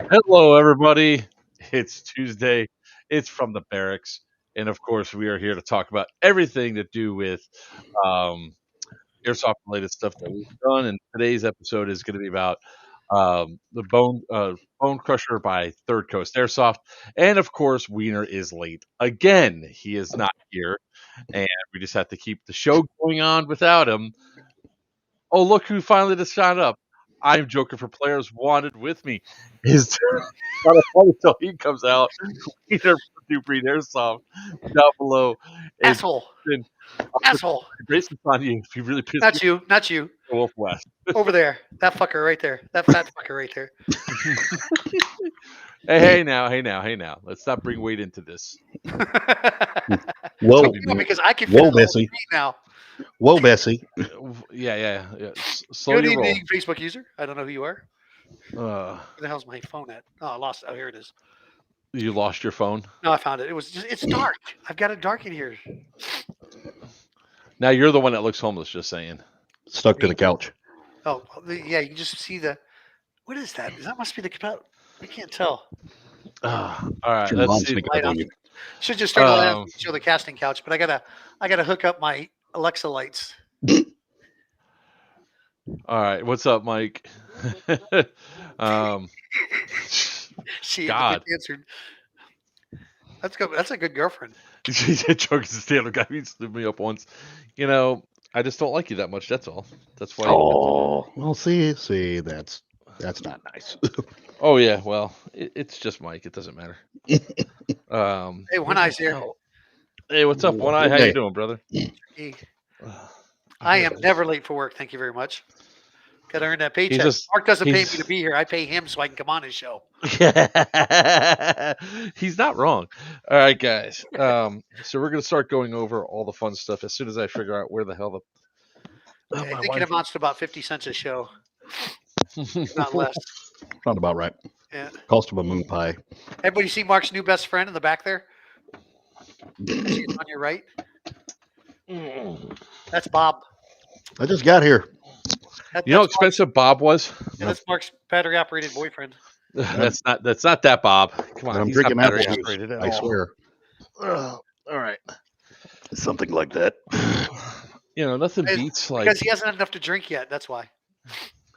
Hello, everybody. It's Tuesday. It's from the barracks. And of course, we are here to talk about everything to do with um, airsoft related stuff that we've done. And today's episode is going to be about the Bone Crusher by Third Coast Airsoft. And of course, Wiener is late again. He is not here. And we just have to keep the show going on without him. Oh, look who finally just shot up. I'm Joker for Players Wanted with me. Is not a fun until he comes out. Peter New Breed Airsoft down below. And Asshole. then Asshole. Grayson's on you if you really pissed me Not you. Not you. off Wolf West. Over there. That fucker right there. That fat fucker right there. Hey now. Let's not bring weight into this. Whoa, Because I can fit whoa, it all Bessie. in now. Whoa, Bessie. Yeah. Slow Good your roll. evening, Facebook user. I don't know who you are. Uh, Where the hell's my phone at? Oh, I lost it. Oh, here it is. you lost your phone. No, I found it. It's dark. I've got it dark in here. Now you're the one that looks homeless. Just saying. Stuck to the couch. Oh, yeah, you can just see the. What is that? That must be the capote. I can't tell. All right. Your Let's mom's see. sneaking Light up on. on you. Should just turn the light on Um, to show the casting couch, but I gotta hook up my Alexa lights. All right. What's up, Mike? um, She God. answered. That's good. That's a good girlfriend. Joker's a stand-up guy. He stood me up once. You know, I just don't like you that much. That's all. That's why. Oh, well, see, that's not nice. Oh yeah. Well, it's just Mike. It doesn't matter. Hey, One Eye's here. Hey, what's up, One Eye? How you doing, brother? Hey, I am never late for work. Thank you very much. Got to earn that paycheck. Mark doesn't pay me to be here. I pay him so I can come on his show. He's not wrong. All right, guys. So we're gonna start going over all the fun stuff as soon as I figure out where the hell I think it amounts to about 50 cents a show, the. not less. Not about right. Yeah. Cost of a moon pie. Everybody see Mark's new best friend in the back there? On your right. That's Bob. I just got here. You know how expensive Bob was? That's Mark's battery operated boyfriend. That's not that Bob. Come on, I'm he's drinking not apple battery juice. operated at I all. swear. All right. Something like that. You know, nothing Because- beats like Because he hasn't had enough to drink yet. That's why.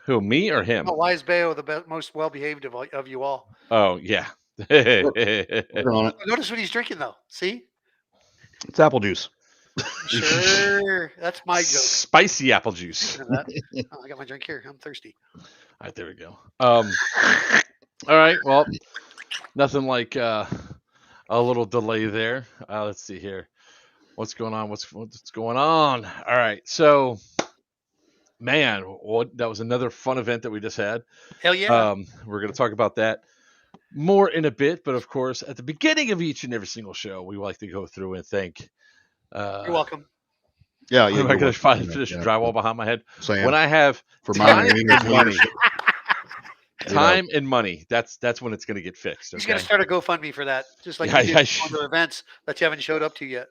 who, me or him? Oh, why is Bayo the most well behaved of you all? Oh yeah. We're on it. Notice what he's drinking though. See? It's apple juice. Sure. That's my joke. Spicy apple juice. Oh, I got my drink here. I'm thirsty. All right, there we go. All right. Well, nothing like a little delay there. Let's see here. What's going on? What's going on? All right. So, man, that was another fun event that we just had. Hell yeah. We're going to talk about that more in a bit, but of course, at the beginning of each and every single show, we like to go through and thank. You're welcome. Yeah, Am I going to finish the drywall behind my head? Sam, When I have for time my and money, You time and money, that's when it's going to get fixed. He's Okay? going to start a GoFundMe for that, just like Yeah, you I did should. for other events that you haven't showed up to yet.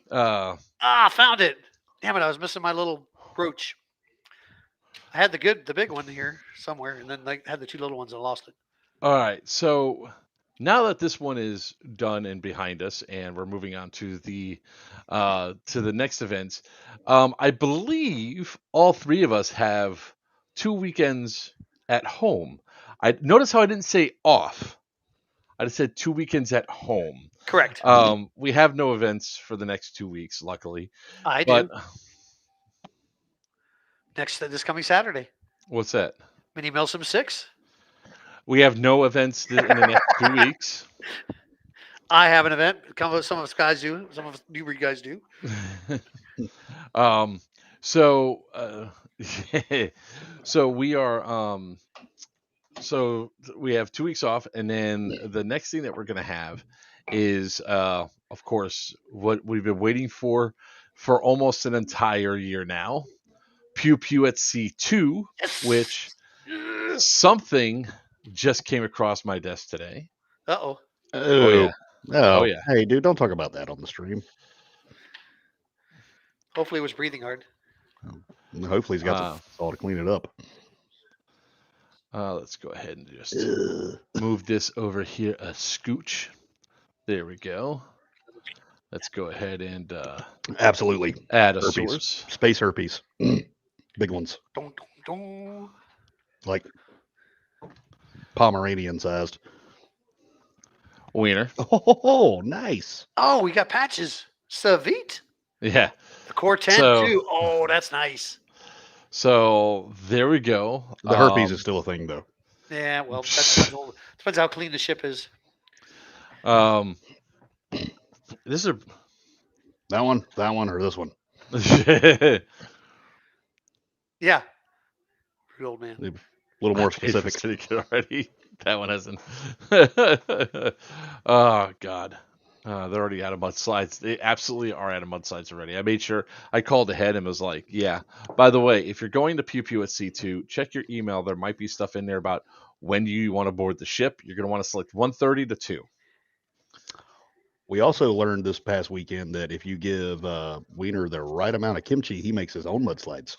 Found it. Damn it! I was missing my little brooch. I had the big one here somewhere, and then I had the two little ones and I lost it. All right. So now that this one is done and behind us, and we're moving on to the next events, I believe all three of us have 2 weekends at home. I notice how I didn't say off. I just said 2 weekends at home. Correct. We have no events for the next 2 weeks, luckily. I But do. This coming Saturday, what's that? Mini Milsim 6. We have no events in the next 2 weeks. I have an event. Some of us guys do. Some of us New Breed guys do. So so we are so we have 2 weeks off, and then the next thing that we're gonna have is of course what we've been waiting for almost an entire year now. Pew Pew at C2, which something just came across my desk today. Uh-oh. Oh yeah. Oh, yeah. Hey, dude, don't talk about that on the stream. Hopefully it was breathing hard. Hopefully he's got some all to clean it up. Let's go ahead and just Ugh. move this over here a scooch. There we go. Let's go ahead and Absolutely. add a Herpes. source. Space herpes. Big ones. Dun, dun, dun. Like Pomeranian sized. Wiener. Oh, nice. Oh, we got patches. Savit. Yeah. The Core 10 So- too. Oh, that's nice. So there we go. The herpes is still a thing, though. Yeah, well, that depends how clean the ship is. This is That one, or this one. Yeah. Real old man. A little more Paid for specific. syndicate already. That one hasn't. Oh God, they're already out of mudslides. They absolutely are out of mudslides already. I made sure I called ahead and was like, "Yeah, by the way, if you're going to Pew Pew at C2, check your email. There might be stuff in there about when you want to board the ship. You're going to want to select 1:30 to 2." We also learned this past weekend that if you give Wiener the right amount of kimchi, he makes his own mudslides.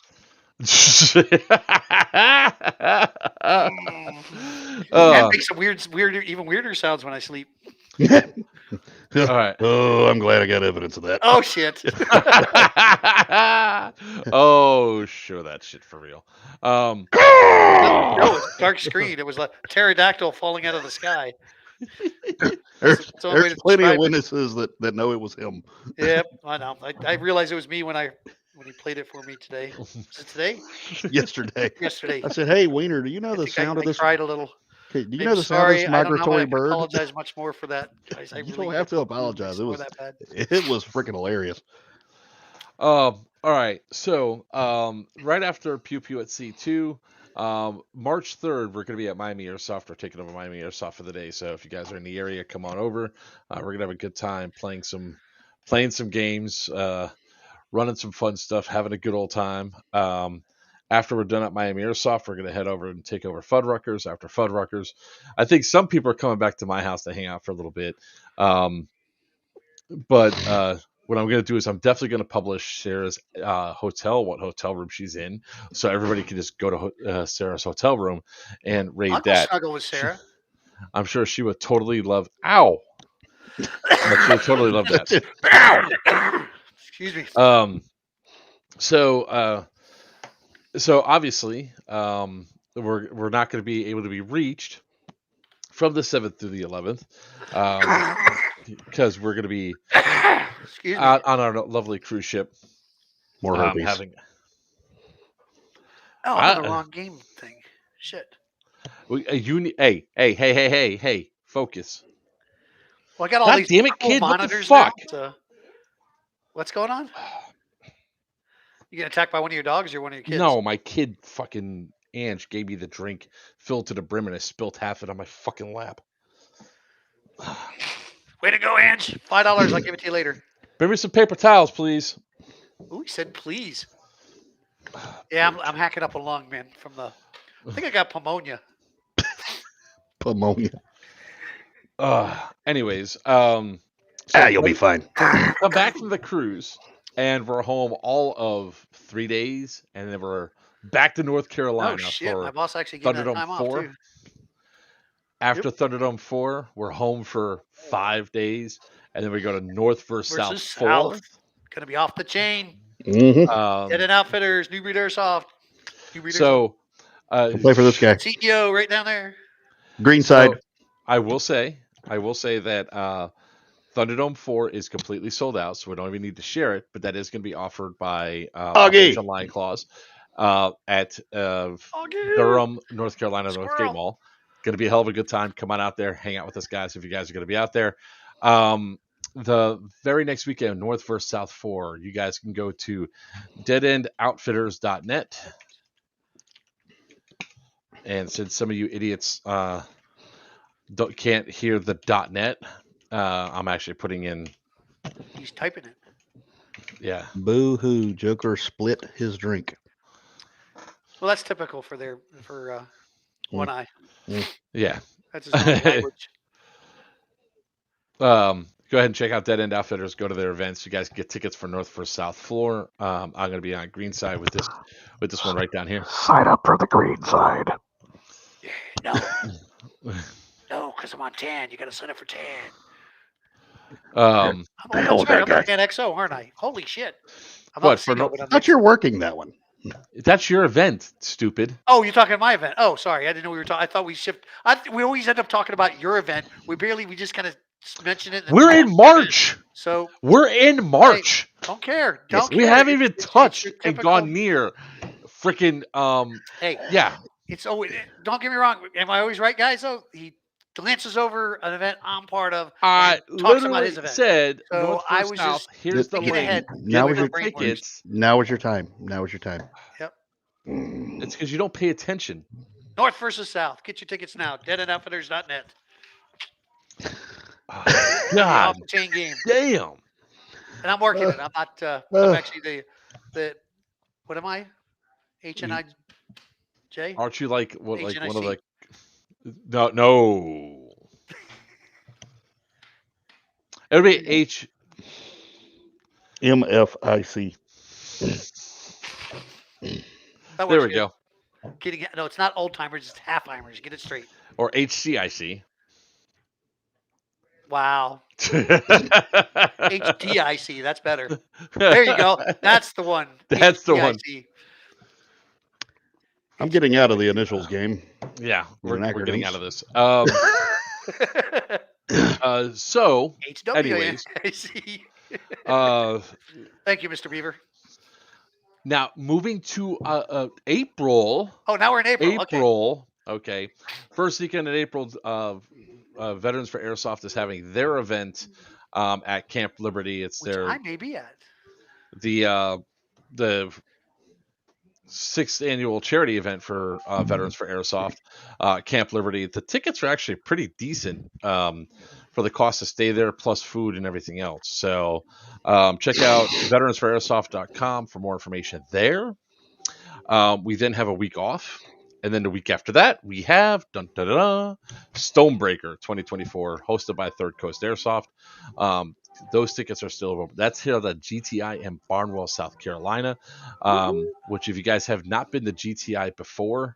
That makes some even weirder sounds when I sleep. All right. Oh, I'm glad I got evidence of that. Oh shit. Oh, show that shit for real. No, it's dark screen. It was like a pterodactyl falling out of the sky. There's It's the only way plenty to of describe it. witnesses that know it was him. Yep, I know. I realized it was me when he played it for me today. Was it today? Yesterday. Yesterday. I said, "Hey, Wiener, do you know I the think sound I of this? cried a little. Okay, do you Maybe know the sound of sorry. this I don't know. migratory I bird?" apologize much more for that, guys. I You really don't have to didn't apologize. It score was that bad. it was freaking hilarious. All right. So, right after Pew Pew at C2, March 3rd, we're going to be at Miami Airsoft. We're taking over Miami Airsoft for the day. So, if you guys are in the area, come on over. We're going to have a good time playing some games, running some fun stuff, having a good old time. After we're done at Miami Airsoft, we're going to head over and take over Fuddruckers. After Fuddruckers, I think some people are coming back to my house to hang out for a little bit. But what I'm going to do is I'm definitely going to publish Sarah's hotel, what hotel room she's in, so everybody can just go to Sarah's hotel room and raid I'll go that. snuggle with Sarah. I'm sure she would totally love. Ow! She would totally love that. Excuse me. So obviously, we're not going to be able to be reached from the 7th through the 11th, because we're going to be Excuse me. out on our lovely cruise ship. More herpes. Having Oh, I'm on the wrong game thing. Shit. Hey, focus. Well, I got all God these damn it, cool kid, what the monitors fuck? now. So what's going on? You get attacked by one of your dogs or one of your kids? No, my kid fucking Ange gave me the drink filled to the brim and I spilled half it on my fucking lap. Way to go, Ange. $5. I'll give it to you later. Bring me some paper towels, please. Ooh, he said please. Yeah, I'm hacking up a lung, man. I think I got pneumonia. Pneumonia. Anyways, You'll be fine. come back from the cruise, and we're home all of 3 days, and then we're back to North Carolina Oh shit! for My boss actually gave me that Thunderdome time 4. off too. After Thunderdome 4, we're home for 5 days, and then we go to North versus South 4. Gonna be off the chain. Mm-hmm. Dead End Outfitters, New Breed Airsoft. New Breed So, Play for this guy. CEO right down there. Green side. So, I will say that Thunderdome 4 is completely sold out, so we don't even need to share it. But that is going to be offered by Operation Lion Claws at Durham, North Carolina, Northgate Mall. Going to be a hell of a good time. Come on out there, hang out with us guys if you guys are going to be out there. The very next weekend, North versus South 4, you guys can go to deadendoutfitters.net. And since some of you idiots can't hear the .net, I'm actually putting in. He's typing it. Yeah. Boo hoo! Joker split his drink. Well, that's typical for One Eye. Yeah. That's his own language. Go ahead and check out Dead End Outfitters. Go to their events. You guys can get tickets for North versus South floor. I'm going to be on green side with this one right down here. Sign up for the green side. Yeah. No, no, because I'm on tan. You got to sign up for tan. Um, Oh, that's right. I'm the Tan XO, aren't I? Holy shit! I'm What, not for CO, no- but I'm Thought XO. you're working that one. that's your event, stupid. Oh, you're talking about my event. Oh, sorry. I didn't know we were talking. I thought we shipped. We always end up talking about your event. We just kind of mention it. And We're move on in to the event. March. So We're in March. don't care. Yes, Don't We care. haven't even It's touched your and typical. gone near freaking Hey, yeah. it's always. Don't get me wrong. Am I always right, guys? Oh, he glances over an event I'm part of I and talks about his literally event. said So north I versus was south. just Here's the thinking link. ahead. Now Get is my your brain works. tickets. Now is your time. Now is your time. Yep. It's because you don't pay attention. North versus South. Get your tickets now. Deadendoutfitters.net. Oh, Be an God off the chain game. damn. And I'm working it. I'm not. I'm actually the. What am I? HNIJ. Aren't you like what like one of HNIC. the no. It'll be H. MFIC. That There works we good. go. Getting no, it's not old timers. It's half timers. Get it straight. Or HCIC. Wow. HDIC. That's better. There you go. That's the one. That's the one. HDIC. I'm getting out of the initials game. Yeah, we're getting acronyms. out of this. So, anyways, HWIC. Thank you, Mr. Beaver. Now moving to April. Oh, now we're in April. April. Okay. First weekend in April. Veterans for Airsoft is having their event at Camp Liberty. It's Which I may be at. The 6th annual charity event for Veterans for Airsoft, Camp Liberty. The tickets are actually pretty decent for the cost to stay there, plus food and everything else. So check out veteransforairsoft.com for more information there. We then have a week off. And then the week after that, we have Stonebreaker 2024, hosted by Third Coast Airsoft. Those tickets are still available. That's here at GTI in Barnwell, South Carolina, which if you guys have not been to GTI before,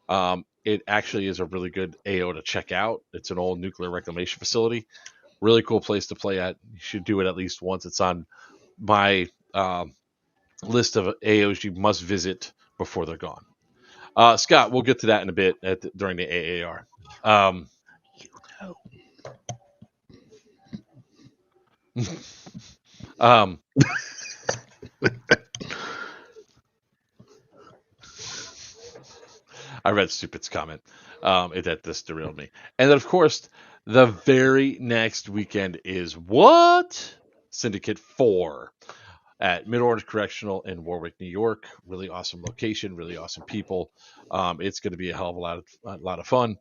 it actually is a really good AO to check out. It's an old nuclear reclamation facility. Really cool place to play at. You should do it at least once. It's on my list of AOs you must visit before they're gone. Scott, we'll get to that in a bit during the AAR. I read Stupid's comment. That this derailed me. And then, of course, the very next weekend is what? Syndicate 4 at Mid Orange Correctional in Warwick, New York. Really awesome location, really awesome people. It's going to be a hell of a lot of fun.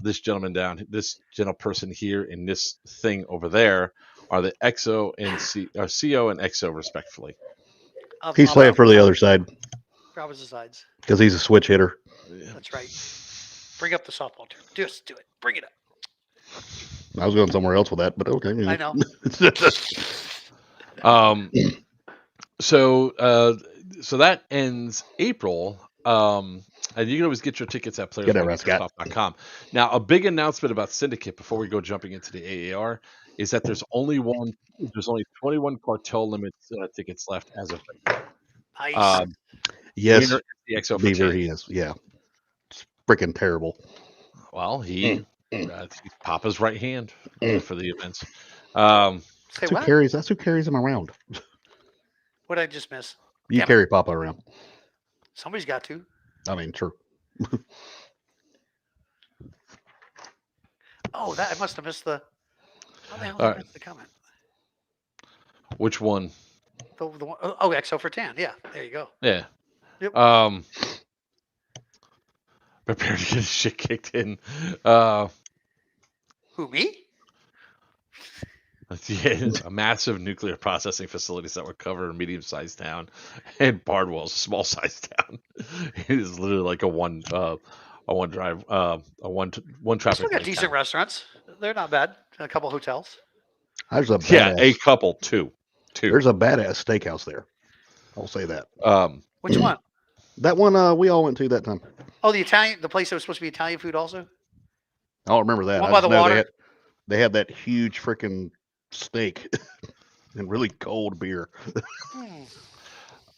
This gentle person here, and this thing over there are the XO and CO and XO respectfully. He's playing for the other side. Opposite sides. Because he's a switch hitter. That's right. Bring up the softball term. Just do it. Bring it up. I was going somewhere else with that, but okay. I know. So that ends April. And you can always get your tickets at players.com. Now, a big announcement about Syndicate before we go jumping into the AAR is that there's only 21 cartel limits tickets left as of right now. Nice. Yes, the XO Beaver, he is. Yeah, it's freaking terrible. Well, he's Papa's right hand for the events. That's who carries him around. What did I just miss? You carry Papa around. Somebody's got to. I mean, true. Oh, that I must have missed the. How the hell did I miss the comment? Which one? The one. Oh, XO for tan. Yeah, there you go. Yeah. Yep. Prepare to get his shit kicked in. Who, me? Yeah, a massive nuclear processing facilities that would cover a medium-sized town, and Barnwell's a small-sized town. It is literally like a one traffic. Still got decent town. Restaurants. They're not bad. A couple hotels. There's a couple two. There's a badass steakhouse there. I'll say that. Which one? That one we all went to that time. Oh, the place that was supposed to be Italian food also. I don't remember that. One I by just the know water. they had that huge freaking steak and really cold beer. Hmm.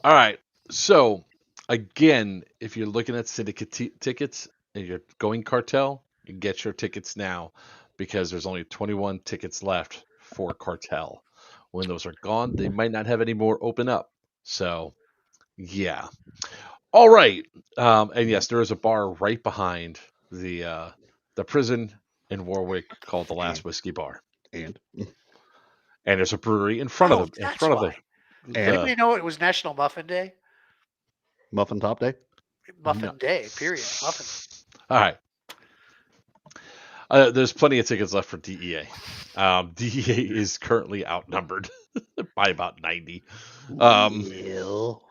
All right. So again, if you're looking at syndicate tickets and you're going cartel, you get your tickets now because there's only 21 tickets left for cartel. When those are gone, they might not have any more open up. So yeah. All right. And yes, there is a bar right behind the prison in Warwick called the Last And Whiskey Bar, and and there's a brewery in front of Oh, the that's why. and the Anybody know it was National Muffin Day? Muffin Top Day. no. Muffin Day. Period. Muffin. All right. There's plenty of tickets left for DEA. DEA is currently outnumbered by about 90. Um, Will,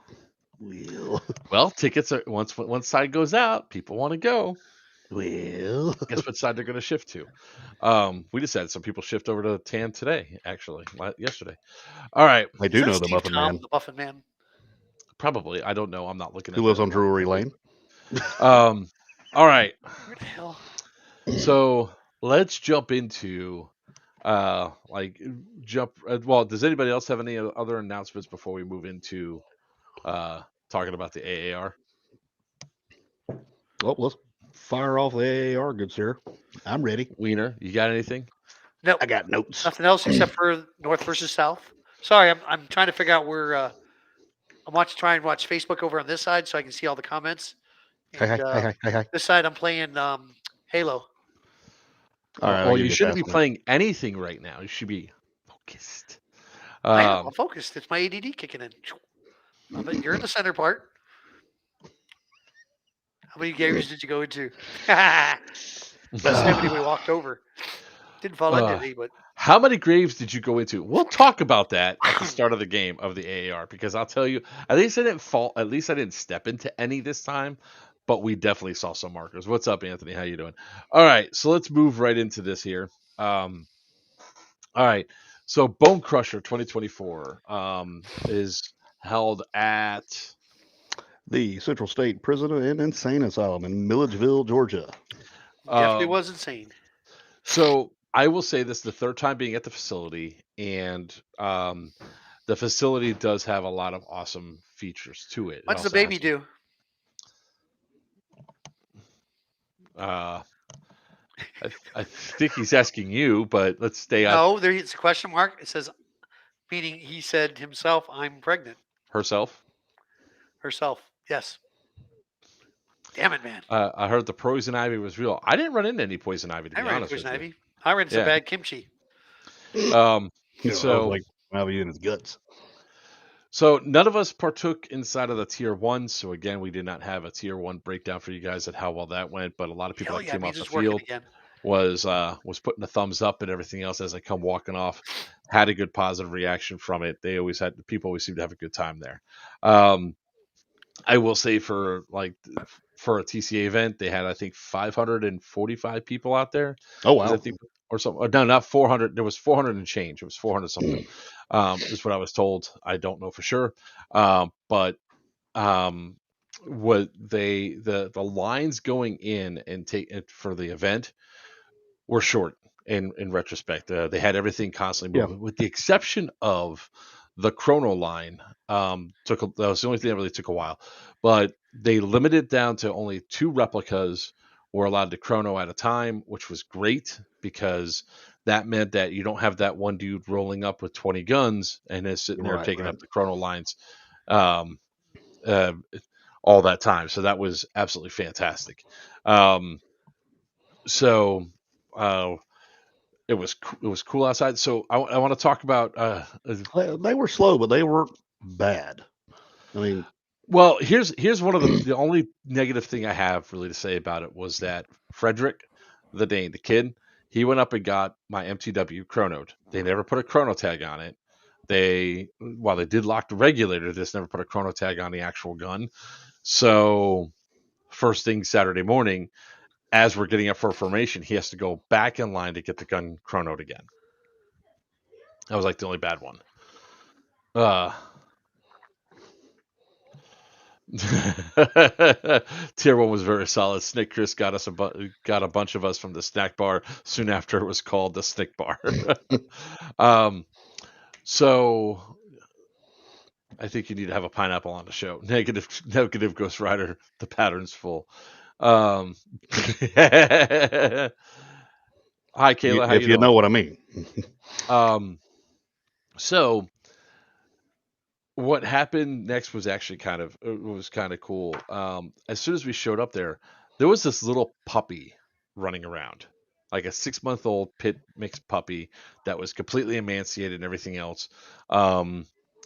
well, tickets are once one side goes out, people want to go. Will. Guess what side they're going to shift to? We just had some people shift over to TAN today, actually, yesterday. All right, I Is do that know the Steve Muffin Tom, Man the Muffin Man? probably. I don't know. I'm not looking who at lives the on Drury Lane. All right. Where the hell? So let's jump into like jump. Well, does anybody else have any other announcements before we move into talking about the AAR? Well, let's fire off the AAR, good sir. I'm ready. Wiener, you got anything? No, I got notes. nothing else except for North versus South. Sorry, I'm trying to figure out where. I'm trying to watch Facebook over on this side so I can see all the comments. Hey, And hey, hey, hey, hey, hey. this side I'm playing Halo. All right, I'll Well, give you you a shouldn't be task on it. playing anything right now. You should be focused. I am. Um, I'm focused. It's my ADD kicking in. Love it. You're in the center part. How many games did you go into? 70 we walked over. Didn't fall into uh, any, but how many graves did you go into? We'll talk about that at the start of the game of the AAR because I'll tell you, at least I didn't fall. At least I didn't step into any this time, but we definitely saw some markers. What's up, Anthony? How you doing? All right, so let's move right into this here. All right, so Bonecrusher 2024 is held at. The Central State Prison and Insane Asylum in Milledgeville, Georgia. definitely Um, was insane. so I will say this: the third time being at the facility, and the facility does have a lot of awesome features to it. It What's the also has baby some, do? uh, I think he's asking you, but let's stay on No, there it's a question mark. It says, meaning he said himself, I'm pregnant. herself. Herself. Yes. Damn it, man. I heard the poison ivy was real. I didn't run into any poison ivy, to I be ran into honest poison with you. ivy. I ran into some Yeah. bad kimchi. Um, You know, I was so like, I'll be in his guts. So none of us partook inside of the tier one. So again, we did not have a tier one breakdown for you guys at how well that went. But a lot of people Hell that yeah, came off means the it's working field again. was putting a thumbs up and everything else as they come walking off. Had a good positive reaction from it. They always had people always seem to have a good time there. I will say for a TCA event, they had I think 545 people out there. Oh Is I wow. think or something. Or no, not 400. There was 400 and change. It was 400 something. Is what I was told. I don't know for sure. But um, what the lines going in and take it for the event were short in retrospect. They had everything constantly Yeah. moving, with the exception of the chrono line. That was the only thing that really took a while, but they limited it down to only two replicas were allowed to chrono at a time, which was great because that meant that you don't have that one dude rolling up with 20 guns and is sitting there Right, taking right. up the chrono lines um, uh, all that time. So that was absolutely fantastic. Um, so uh, it was cool outside. So I want to talk about. They were slow, but they weren't bad. I mean, Well, here's one of the only negative thing I have really to say about it was that Frederick, the Dane, the kid, he went up and got my MTW chronoed. They never put a chrono tag on it. While they did lock the regulator, they just never put a chrono tag on the actual gun. So first thing Saturday morning, as we're getting up for formation, he has to go back in line to get the gun chronoed again. That was like the only bad one. Uh, Tier 1 was very solid. Snick Chris got got a bunch of us from the snack bar soon after it was called the Snick Bar. So I think you need to have a pineapple on the show. Negative Ghost Rider. The pattern's full. Hi Kayla, how if you you doing? know what I mean. So what happened next was actually kind of cool. As soon as we showed up there was this little puppy running around, like a 6-month-old pit mixed puppy that was completely emaciated and everything else.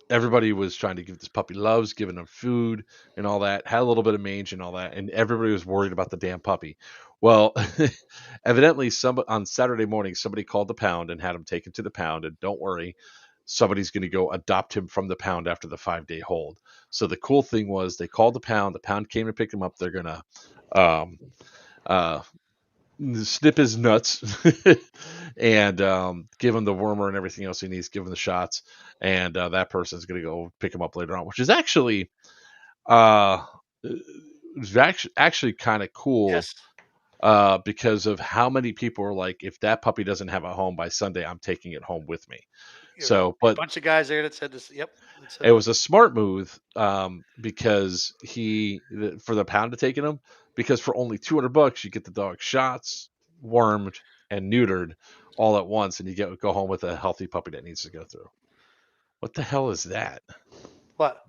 Everybody was trying to give this puppy loves, giving him food and all that. Had a little bit of mange and all that, and everybody was worried about the damn puppy. Well, evidently, on Saturday morning, somebody called the pound and had him taken to the pound. And don't worry, somebody's going to go adopt him from the pound after the 5-day hold. So the cool thing was they called the pound. The pound came and picked him up. They're going to snip his nuts and give him the wormer and everything else he needs, give him the shots. And that person's going to go pick him up later on, which is actually actually kind of cool. Yes. Because of how many people are like, if that puppy doesn't have a home by Sunday, I'm taking it home with me. So, A but bunch of guys there that said this. Yep. it was a smart move because for the pound to taking him, because for only $200 you get the dog shots, wormed, and neutered all at once, and you go home with a healthy puppy that needs to go through. What the hell is that? What?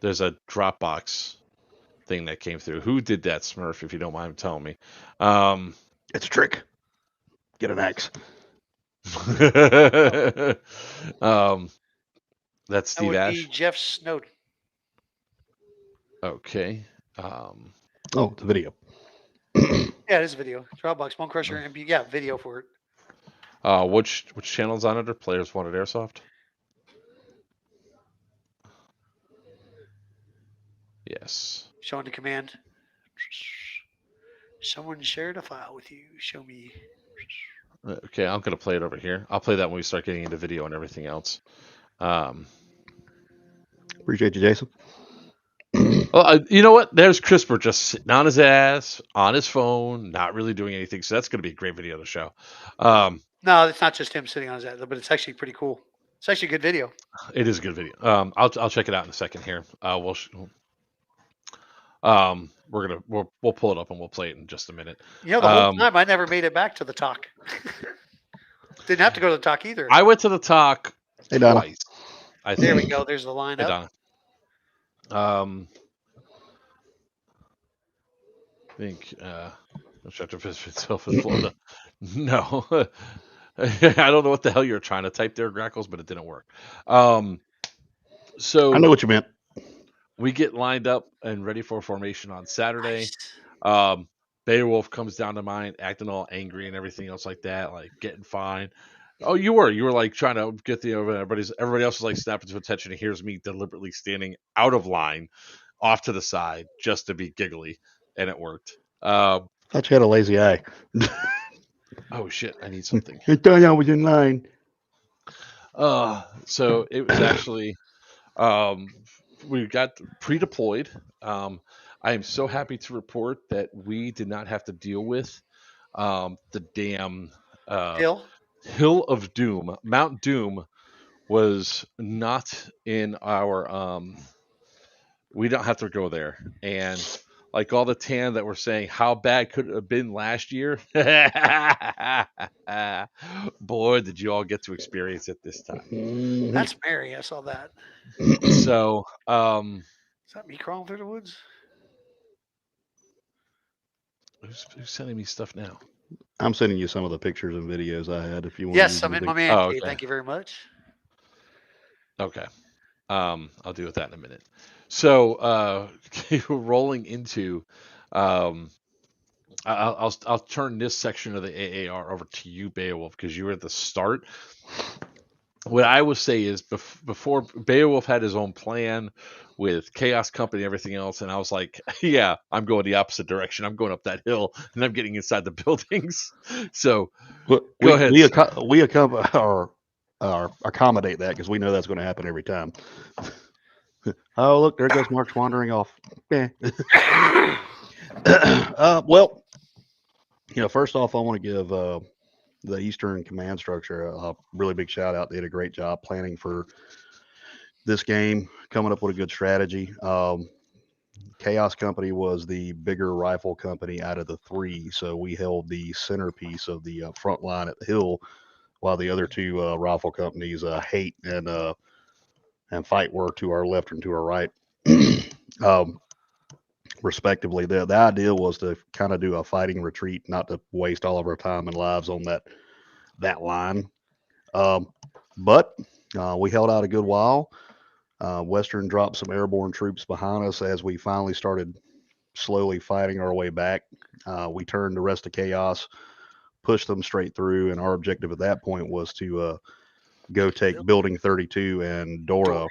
There's a Dropbox thing that came through. Who did that, Smurf? If you don't mind telling me. It's a trick. Get an axe. That's Steve That would Ash. be Jeff Snowden. Okay. Oh, the video. Yeah, it is video. Dropbox, BoneCrusher, and yeah, video for it. Which channel's on it? Or Players Wanted Airsoft? Yes. Showing the command. Someone shared a file with you. Show me. Okay, I'm gonna play it over here. I'll play that when we start getting into video and everything else. Appreciate you, Jason. Well, you know what? There's CRISPR just sitting on his ass, on his phone, not really doing anything. So that's going to be a great video to show. No, it's not just him sitting on his ass, but it's actually pretty cool. It's actually a good video. It is a good video. I'll check it out in a second here. We'll pull it up and we'll play it in just a minute. You know, the whole time I never made it back to the talk. Didn't have to go to the talk either. I went to the talk twice. There we go. There's the line up. Donna. I think I'm trying to visit myself in Florida. No. I don't know what the hell you're trying to type there, Grackles, but it didn't work. So I know what you meant. We get lined up and ready for formation on Saturday. Nice. Beowulf comes down to mine, acting all angry and everything else like that, like getting fine. Oh, you were like trying to get the over. Everybody else was like snapping to attention, and here's me deliberately standing out of line, off to the side, just to be giggly, and it worked. Thought you had a lazy eye. Oh shit! I need something. I thought I was in line. So it was actually, we got pre-deployed. I am so happy to report that we did not have to deal with the damn Hill of Doom. Mount Doom was not in our. We don't have to go there, and like all the tan that were saying, how bad could it have been last year? Boy, did you all get to experience it this time. That's Mary. I saw that. So, is that me crawling through the woods? Who's sending me stuff now? I'm sending you some of the pictures and videos I had. If you want. Yes, I'm in my man cave. Okay. Thank you very much. Okay. I'll deal with that in a minute. So, rolling into, I'll turn this section of the AAR over to you, Beowulf, because you were at the start. What I would say is before Beowulf had his own plan with Chaos Company and everything else, and I was like, yeah, I'm going the opposite direction. I'm going up that hill, and I'm getting inside the buildings. So, go ahead. We accommodate that because we know that's going to happen every time. Oh, look, there goes Mark's wandering off. Eh. Well, first off, I want to give the Eastern Command Structure a really big shout out. They did a great job planning for this game, coming up with a good strategy. Chaos Company was the bigger rifle company out of the three, so we held the centerpiece of the front line at the hill, while the other two rifle companies, Hate and Fight, were to our left and to our right, um, respectively. The idea was to kind of do a fighting retreat, not to waste all of our time and lives on that line. Um, but we held out a good while. Western dropped some airborne troops behind us as we finally started slowly fighting our way back. We turned the rest of Chaos, pushed them straight through, and our objective at that point was to go take Building 32 and Dora,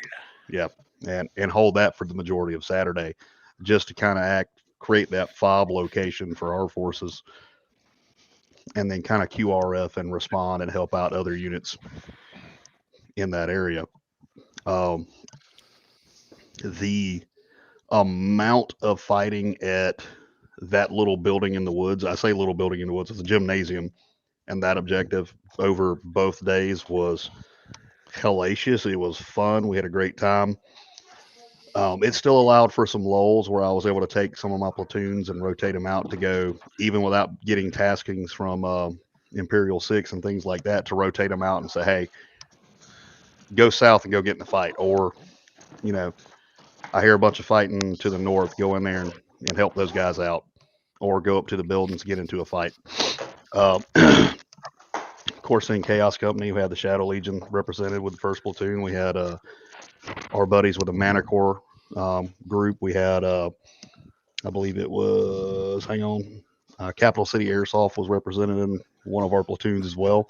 yeah, and hold that for the majority of Saturday, just to kind of create that fob location for our forces, and then kind of QRF and respond and help out other units in that area. Um, the amount of fighting at that little building in the woods, I say little building in the woods, it's a gymnasium, and that objective over both days was hellacious. It was fun. We had a great time. It still allowed for some lulls where I was able to take some of my platoons and rotate them out to go, even without getting taskings from Imperial 6 and things like that, to rotate them out and say, hey, go south and go get in the fight. Or, you know, I hear a bunch of fighting to the north, go in there and help those guys out. Or go up to the buildings, get into a fight. Of course, in Chaos Company, we had the Shadow Legion represented with the first platoon. We had our buddies with the Manicore group. We had, I believe it was, hang on, Capital City Airsoft was represented in one of our platoons as well.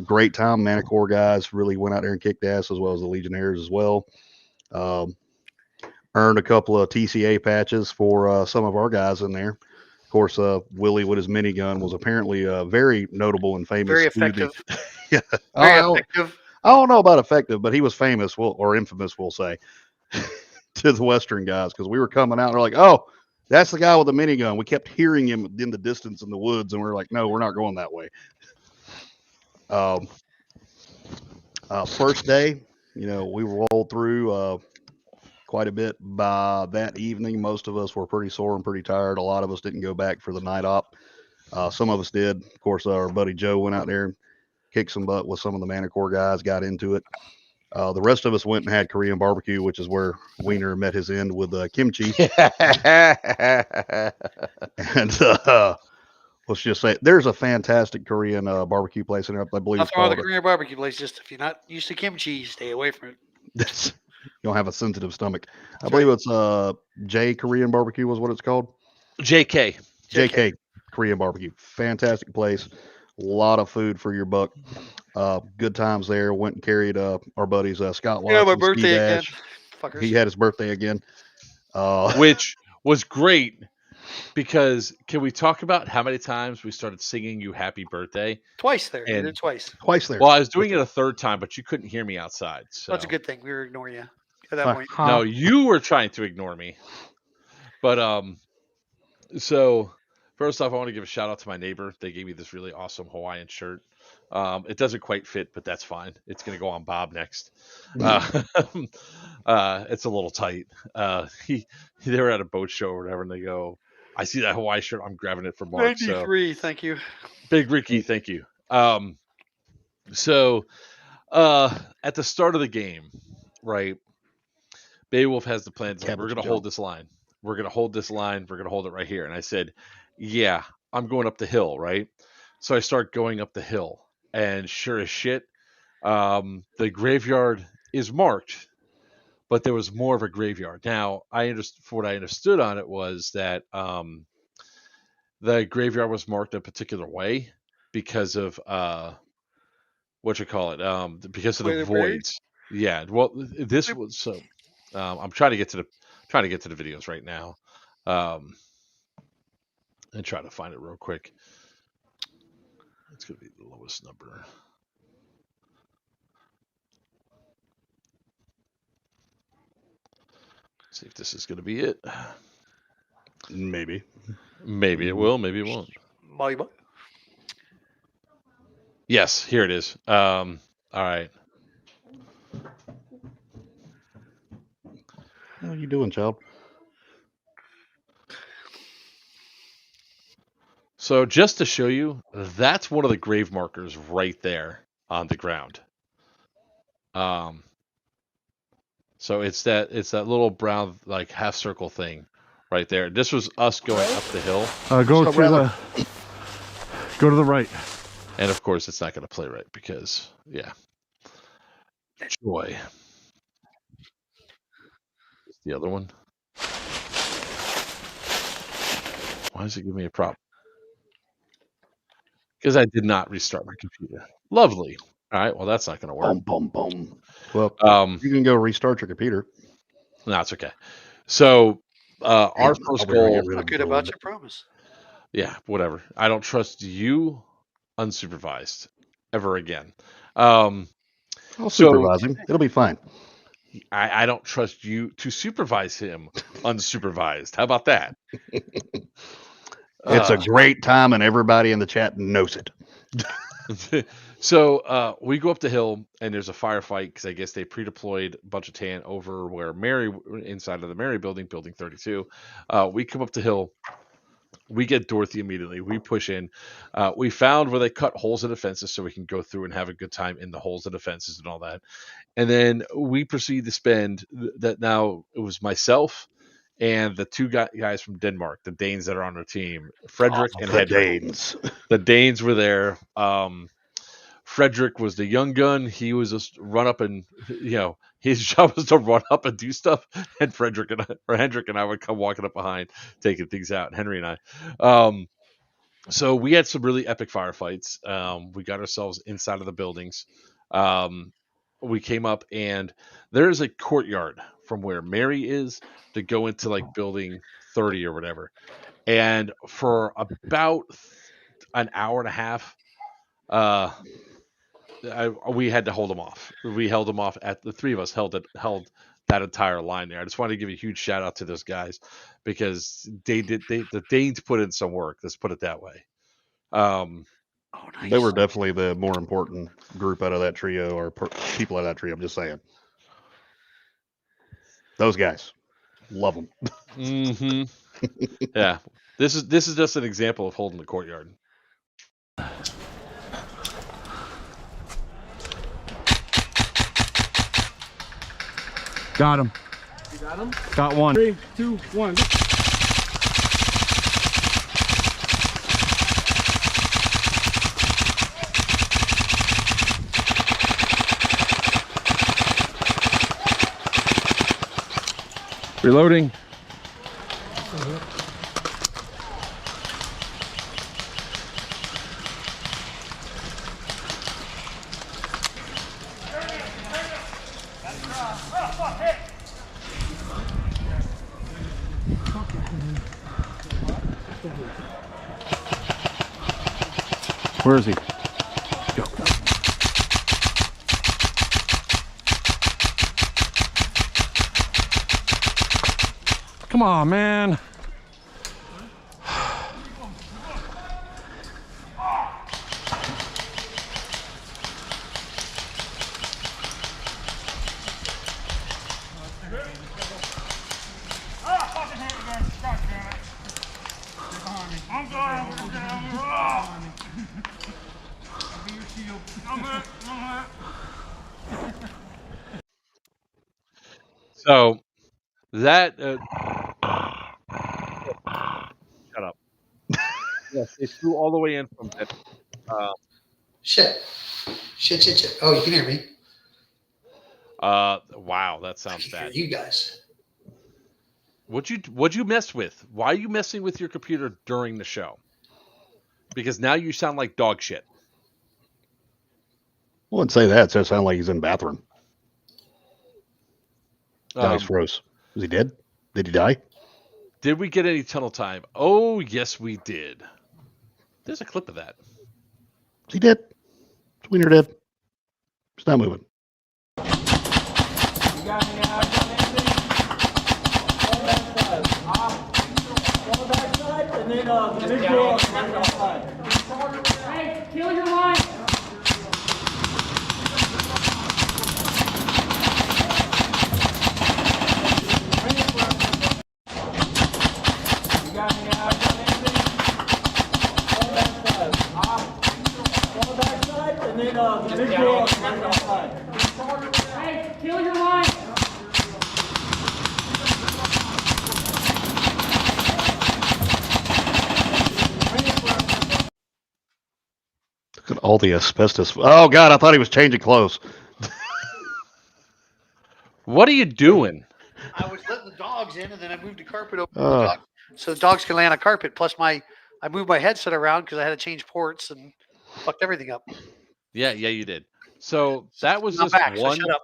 Great time. Manicore guys really went out there and kicked ass, as well as the Legionnaires as well. Earned a couple of TCA patches for some of our guys in there. Of course, Willie with his minigun was apparently very notable and famous. Very effective. Yeah, Very effective. I don't know about effective, but he was famous, or infamous, we'll say, to the Western guys, because we were coming out and they're like, oh, that's the guy with the minigun. We kept hearing him in the distance in the woods, and we are like, no, we're not going that way. First day, we rolled through quite a bit. By that evening, most of us were pretty sore and pretty tired. A lot of us didn't go back for the night op. Some of us did. Of course, our buddy Joe went out there and kicked some butt with some of the Manicore guys, got into it. The rest of us went and had Korean barbecue, which is where Wiener met his end with kimchi. And let's just say there's a fantastic Korean barbecue place in there. I believe it's Nothing wrong with called. the Korean barbecue place. Just if you're not used to kimchi, stay away from it. You don't have a sensitive stomach. I That's believe right. it's J Korean barbecue was what it's called. JK. JK Korean barbecue. Fantastic place. A lot of food for your buck. Good times there. Went and carried our buddies Scott Watson. Yeah, my birthday again. He Fuckers. had his birthday again. Which was great because can we talk about how many times we started singing you happy birthday? Twice there. You And did twice. Twice there. well, I was doing it a third time, but you couldn't hear me outside. So That's a good thing. We were ignoring you at that point. no, you were trying to ignore me. But so first off, I want to give a shout out to my neighbor. They gave me this really awesome Hawaiian shirt. It doesn't quite fit, but that's fine. It's gonna go on Bob next. It's a little tight. They were at a boat show or whatever, and they go, "I see that Hawaii shirt. I'm grabbing it for Mark." So 93, thank you. Big Ricky, thank you. So at the start of the game, right? Beowulf has the plan. Like, we're going to hold this line. We're going to hold this line. We're going to hold it right here. And I said, yeah, I'm going up the hill, right? So I start going up the hill. And sure as shit, the graveyard is marked, but there was more of a graveyard. Now, what I understood on it was that the graveyard was marked a particular way because of what you call it, because of the voids. Yeah. Well, this was so. I'm trying to get to the videos right now, and try to find it real quick. It's gonna be the lowest number. See if this is going to be it. Maybe. Maybe it will. Maybe it won't. Bye. Yes, here it is. All right. How are you doing, child? So just to show you, that's one of the grave markers right there on the ground. So it's that little brown like half circle thing right there. This was us going up the hill. Go to the right. And of course it's not going to play right because yeah. Joy. It's the other one. Why does it give me a problem? Because I did not restart my computer. Lovely. All right. Well, that's not going to work. Boom, boom, boom. Well, you can go restart your computer. No, it's okay. So our first goal. I'm not good about your promise. Yeah, whatever. I don't trust you unsupervised ever again. I'll supervise him. It'll be fine. I don't trust you to supervise him unsupervised. How about that? It's a great time, and everybody in the chat knows it. So we go up the hill, and there's a firefight because I guess they pre-deployed a bunch of tan over where Mary, inside of the Mary building 32. We come up the hill. We get Dorothy immediately. We push in. We found where they cut holes in the fences so we can go through and have a good time in the holes in the fences and all that. And then we proceed to spend that. Now it was myself and the two guys from Denmark, the Danes that are on our team, Frederick and Hedrick. Danes. The Danes were there. Frederick was the young gun. He was just run up and, his job was to run up and do stuff. And Hendrick and I would come walking up behind, taking things out. Henry and I. So we had some really epic firefights. We got ourselves inside of the buildings. We came up and there's a courtyard from where Mary is to go into like building 30 or whatever. And for about an hour and a half, we had to hold them off. We held them off. The three of us held that entire line there. I just wanted to give a huge shout out to those guys because the Danes put in some work. Let's put it that way. Nice. They were definitely the more important group out of that trio, or people out of that trio. I'm just saying. Those guys, love them. Mm-hmm. Yeah, this is just an example of holding the courtyard. Got him. You got him? Got one. 3, 2, 1. Reloading. Where is he? Go. Come on, man. So that shut up. Yes, they flew all the way in from that. Shit. Oh, you can hear me. Wow, that sounds bad. You guys. What'd you mess with? Why are you messing with your computer during the show? Because now you sound like dog shit. I wouldn't say that. So it sounds like he's in the bathroom. He's froze. Is he dead? Did he die? Did we get any tunnel time? Oh, yes, we did. There's a clip of that. Is he dead? Is Wiener dead? He's not moving. You got any Hey, kill your line. Hey, kill your line. Look at all the asbestos. Oh God, I thought he was changing clothes. What are you doing? I was letting the dogs in, and then I moved the carpet over Uh, so the dogs can lay on a carpet. Plus, I moved my headset around because I had to change ports and fucked everything up. Yeah, you did. So that was I'm just back. So one shut up.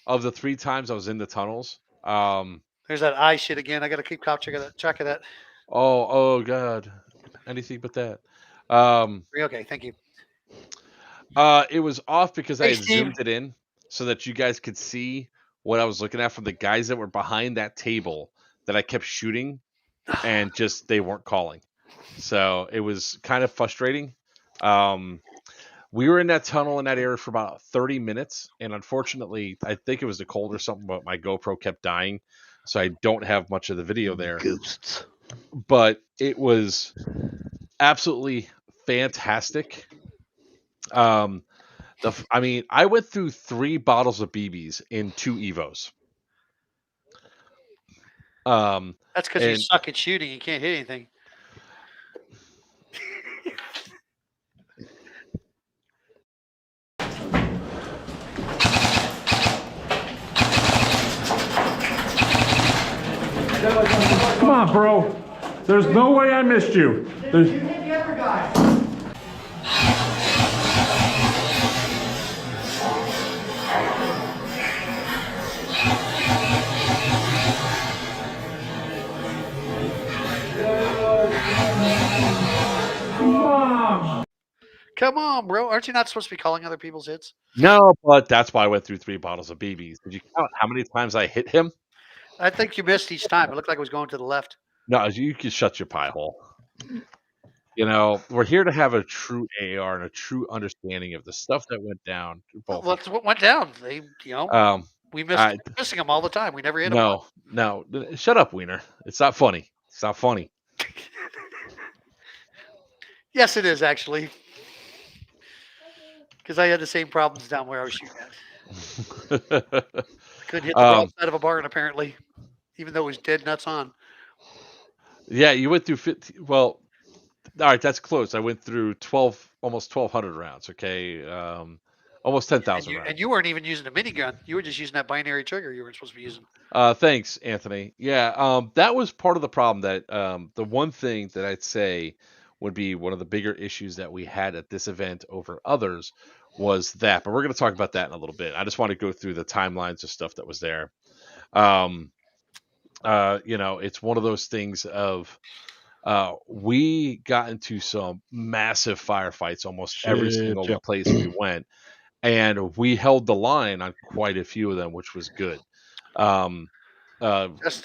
of the 3 times I was in the tunnles. There's that eye shit again. I got to keep track of that. Oh God, anything but that. Um, Okay, thank you. it was off because I Hey, had Steve. zoomed it in so that you guys could see what I was looking at from the guys that were behind that table that I kept shooting, and just they weren't calling. So it was kind of frustrating. We were in that tunnel in that area for about 30 minutes, and unfortunately, I think it was the cold or something, but my GoPro kept dying, so I don't have much of the video there. ghosts. But it was absolutely fantastic. I mean, I went through 3 bottles of BBs in 2 Evos. That's because you And suck at shooting. You can't hit anything. Come on, bro. There's no way I missed you. There's... Come on, bro. Aren't you not supposed to be calling other people's hits? no, but that's why I went through 3 bottles of BBs. Did you count how many times I hit him? I think you missed each time. It looked like it was going to the left. No, you can shut your pie hole. You know, we're here to have a true AR and a true understanding of the stuff that went down. Well, Both. that's what went down. We I, missing them all the time. We never hit them. no, shut up, Wiener. It's not funny. It's not funny. Yes, it is actually. Because I had the same problems down where I was shooting at. Couldn't hit the broad side of a barn apparently, even though it was dead nuts on. Yeah, you went through 50. Well, all right, that's close. I went through 12, almost 1,200 rounds. Okay, almost 10,000 rounds. And you weren't even using a minigun. You were just using that binary trigger you weren't supposed to be using. Thanks, Anthony. Yeah, that was part of the problem. That the one thing that I'd say would be one of the bigger issues that we had at this event over others was that. But we're going to talk about that in a little bit. I just want to go through the timelines of stuff that was there. It's one of those things of we got into some massive firefights almost every single place we went, and we held the line on quite a few of them, which was good. Justin,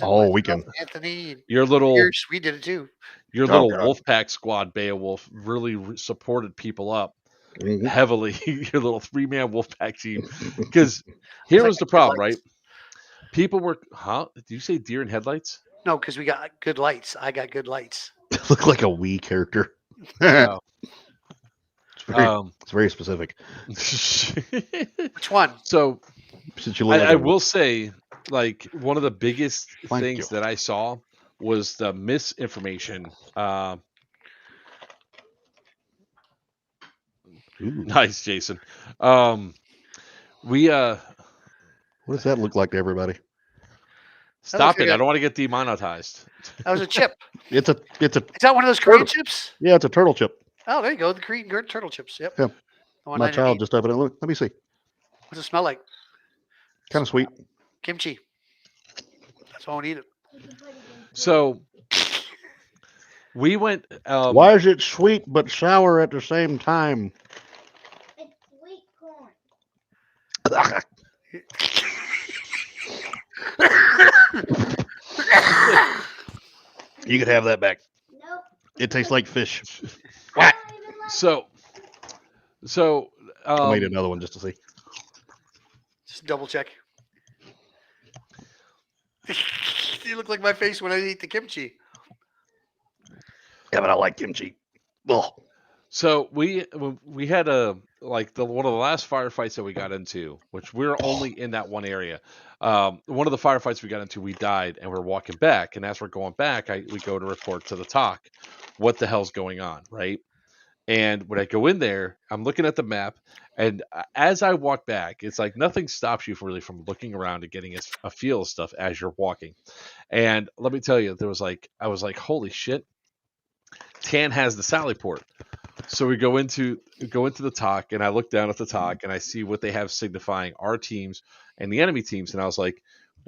all weekend. Anthony, Your little Pierce, we did it too. your little God. Wolfpack squad, Beowulf, really supported people up Mhm. heavily. Your little 3-man Wolfpack team, because here was the problem, right? People were, Did you say deer in headlights? No, because we got good lights. I got good lights. Look like a Wii character. No. It's very specific. Which one? So Since you look like I a- will say, like, one of the biggest Thank things you. that I saw was the misinformation. Nice, Jason. We What does that look like to everybody? stop it. like I don't want to get demonetized. That was a chip. It's a Is that one of those Korean Turtle. chips? yeah, it's a turtle chip. Oh, there you go. The Korean turtle chips. Yep. Yeah. The one My I didn't child eat. just opened it. Look, let me see. What's it smell like? Kind of sweet. Kimchi. That's why I won't eat it. So we went. Why is it sweet but sour at the same time? It's sweet corn. You could have that back. Nope. It tastes like fish. So I made another one just to see. Just double check. You look like my face when I eat the kimchi. Yeah, but I like kimchi. Well, So we had one of the last firefights that we got into, which we're only in that one area. One of the firefights we got into, we died, and we're walking back. And as we're going back, we go to report to the TOC, what the hell's going on, right? And when I go in there, I'm looking at the map, and as I walk back, it's like nothing stops you from looking around and getting a feel of stuff as you're walking. And let me tell you, I was like, holy shit, Tan has the Sally port. So we go into the TOC, and I look down at the TOC, and I see what they have signifying our teams and the enemy teams, and I was like,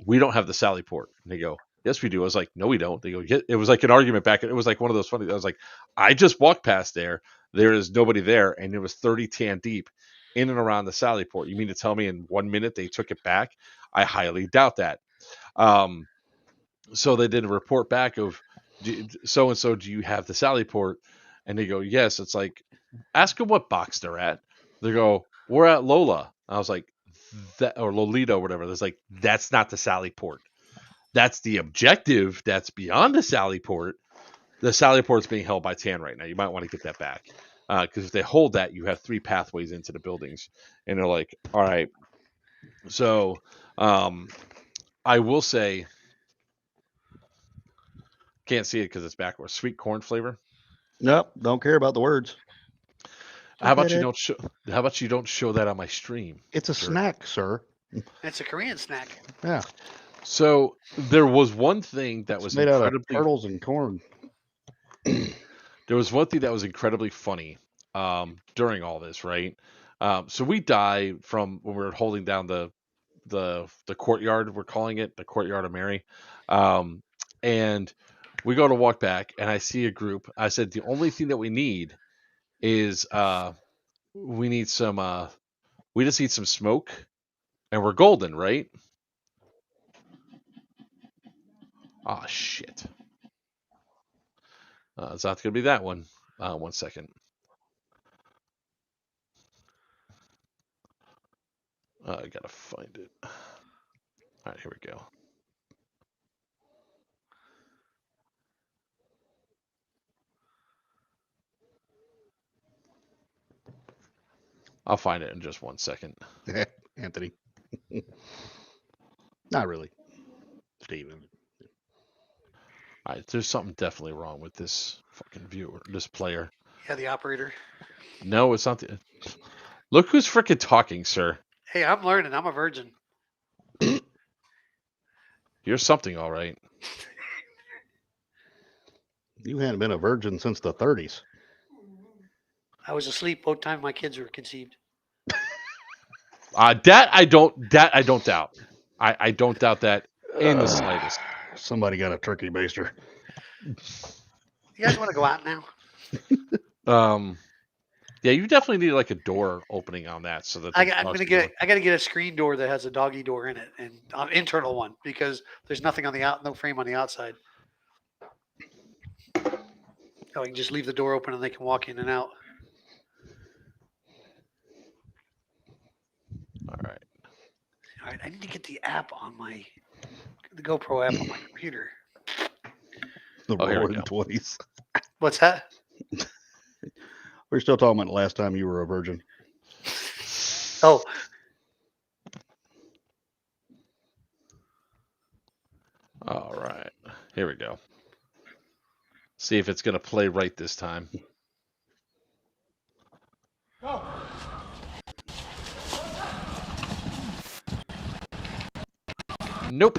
we don't have the Sally port. And they go, yes, we do. I was like, no, we don't. They go, yeah. It was like an argument back. It was like one of those funny. I was like, I just walked past there. There is nobody there, and it was 30 Tan deep in and around the Sally port. You mean to tell me in 1 minute they took it back? I highly doubt that. So they did a report back of so and so. Do you have the Sally port? And they go, yes. It's like, ask them what box they're at. They go, we're at Lola. I was like, that, or Lolita or whatever. There's like, that's not the Sally port. That's the objective. That's beyond the Sally port. The Sally port's being held by Tan right now. You might want to get that back. Because if they hold that, you have 3 pathways into the buildings. And they're like, all right. So I will say, can't see it because it's backwards. Sweet corn flavor. nope, don't care about the words. How about you don't show that on my stream? It's a snack, sir. It's a Korean snack. Yeah, So there was one thing that was made out of incredibly turtles and corn. there was one thing that was incredibly funny during all this, right? So we die from when we were holding down the courtyard. We're calling it the courtyard of Mary, and we go to walk back, and I see a group. I said the only thing that we need is we need some. We just need some smoke, and we're golden, right? Ah, shit. It's not going to be that one. 1 second. I got to find it. All right, here we go. I'll find it in just 1 second. Anthony. Not really. Steven. All right, there's something definitely wrong with this fucking viewer, this player. Yeah, the operator. No, it's not. Look who's freaking talking, sir. Hey, I'm learning. I'm a virgin. You're something, all right. You hadn't been a virgin since the 30s. I was asleep both times my kids were conceived. That I don't doubt. I don't doubt that in the slightest. Somebody got a turkey baster. You guys want to go out now? Yeah, you definitely need like a door opening on that so that I got to get a screen door that has a doggy door in it, and an internal one, because there's nothing on no frame on the outside. So I can just leave the door open and they can walk in and out. All right. All right, I need to get the app on the GoPro app on my computer. The Oh, here we roaring go. 20s. What's that? We're still talking about the last time you were a virgin. Oh, All right. Here we go. See if it's going to play right this time. Go. Nope.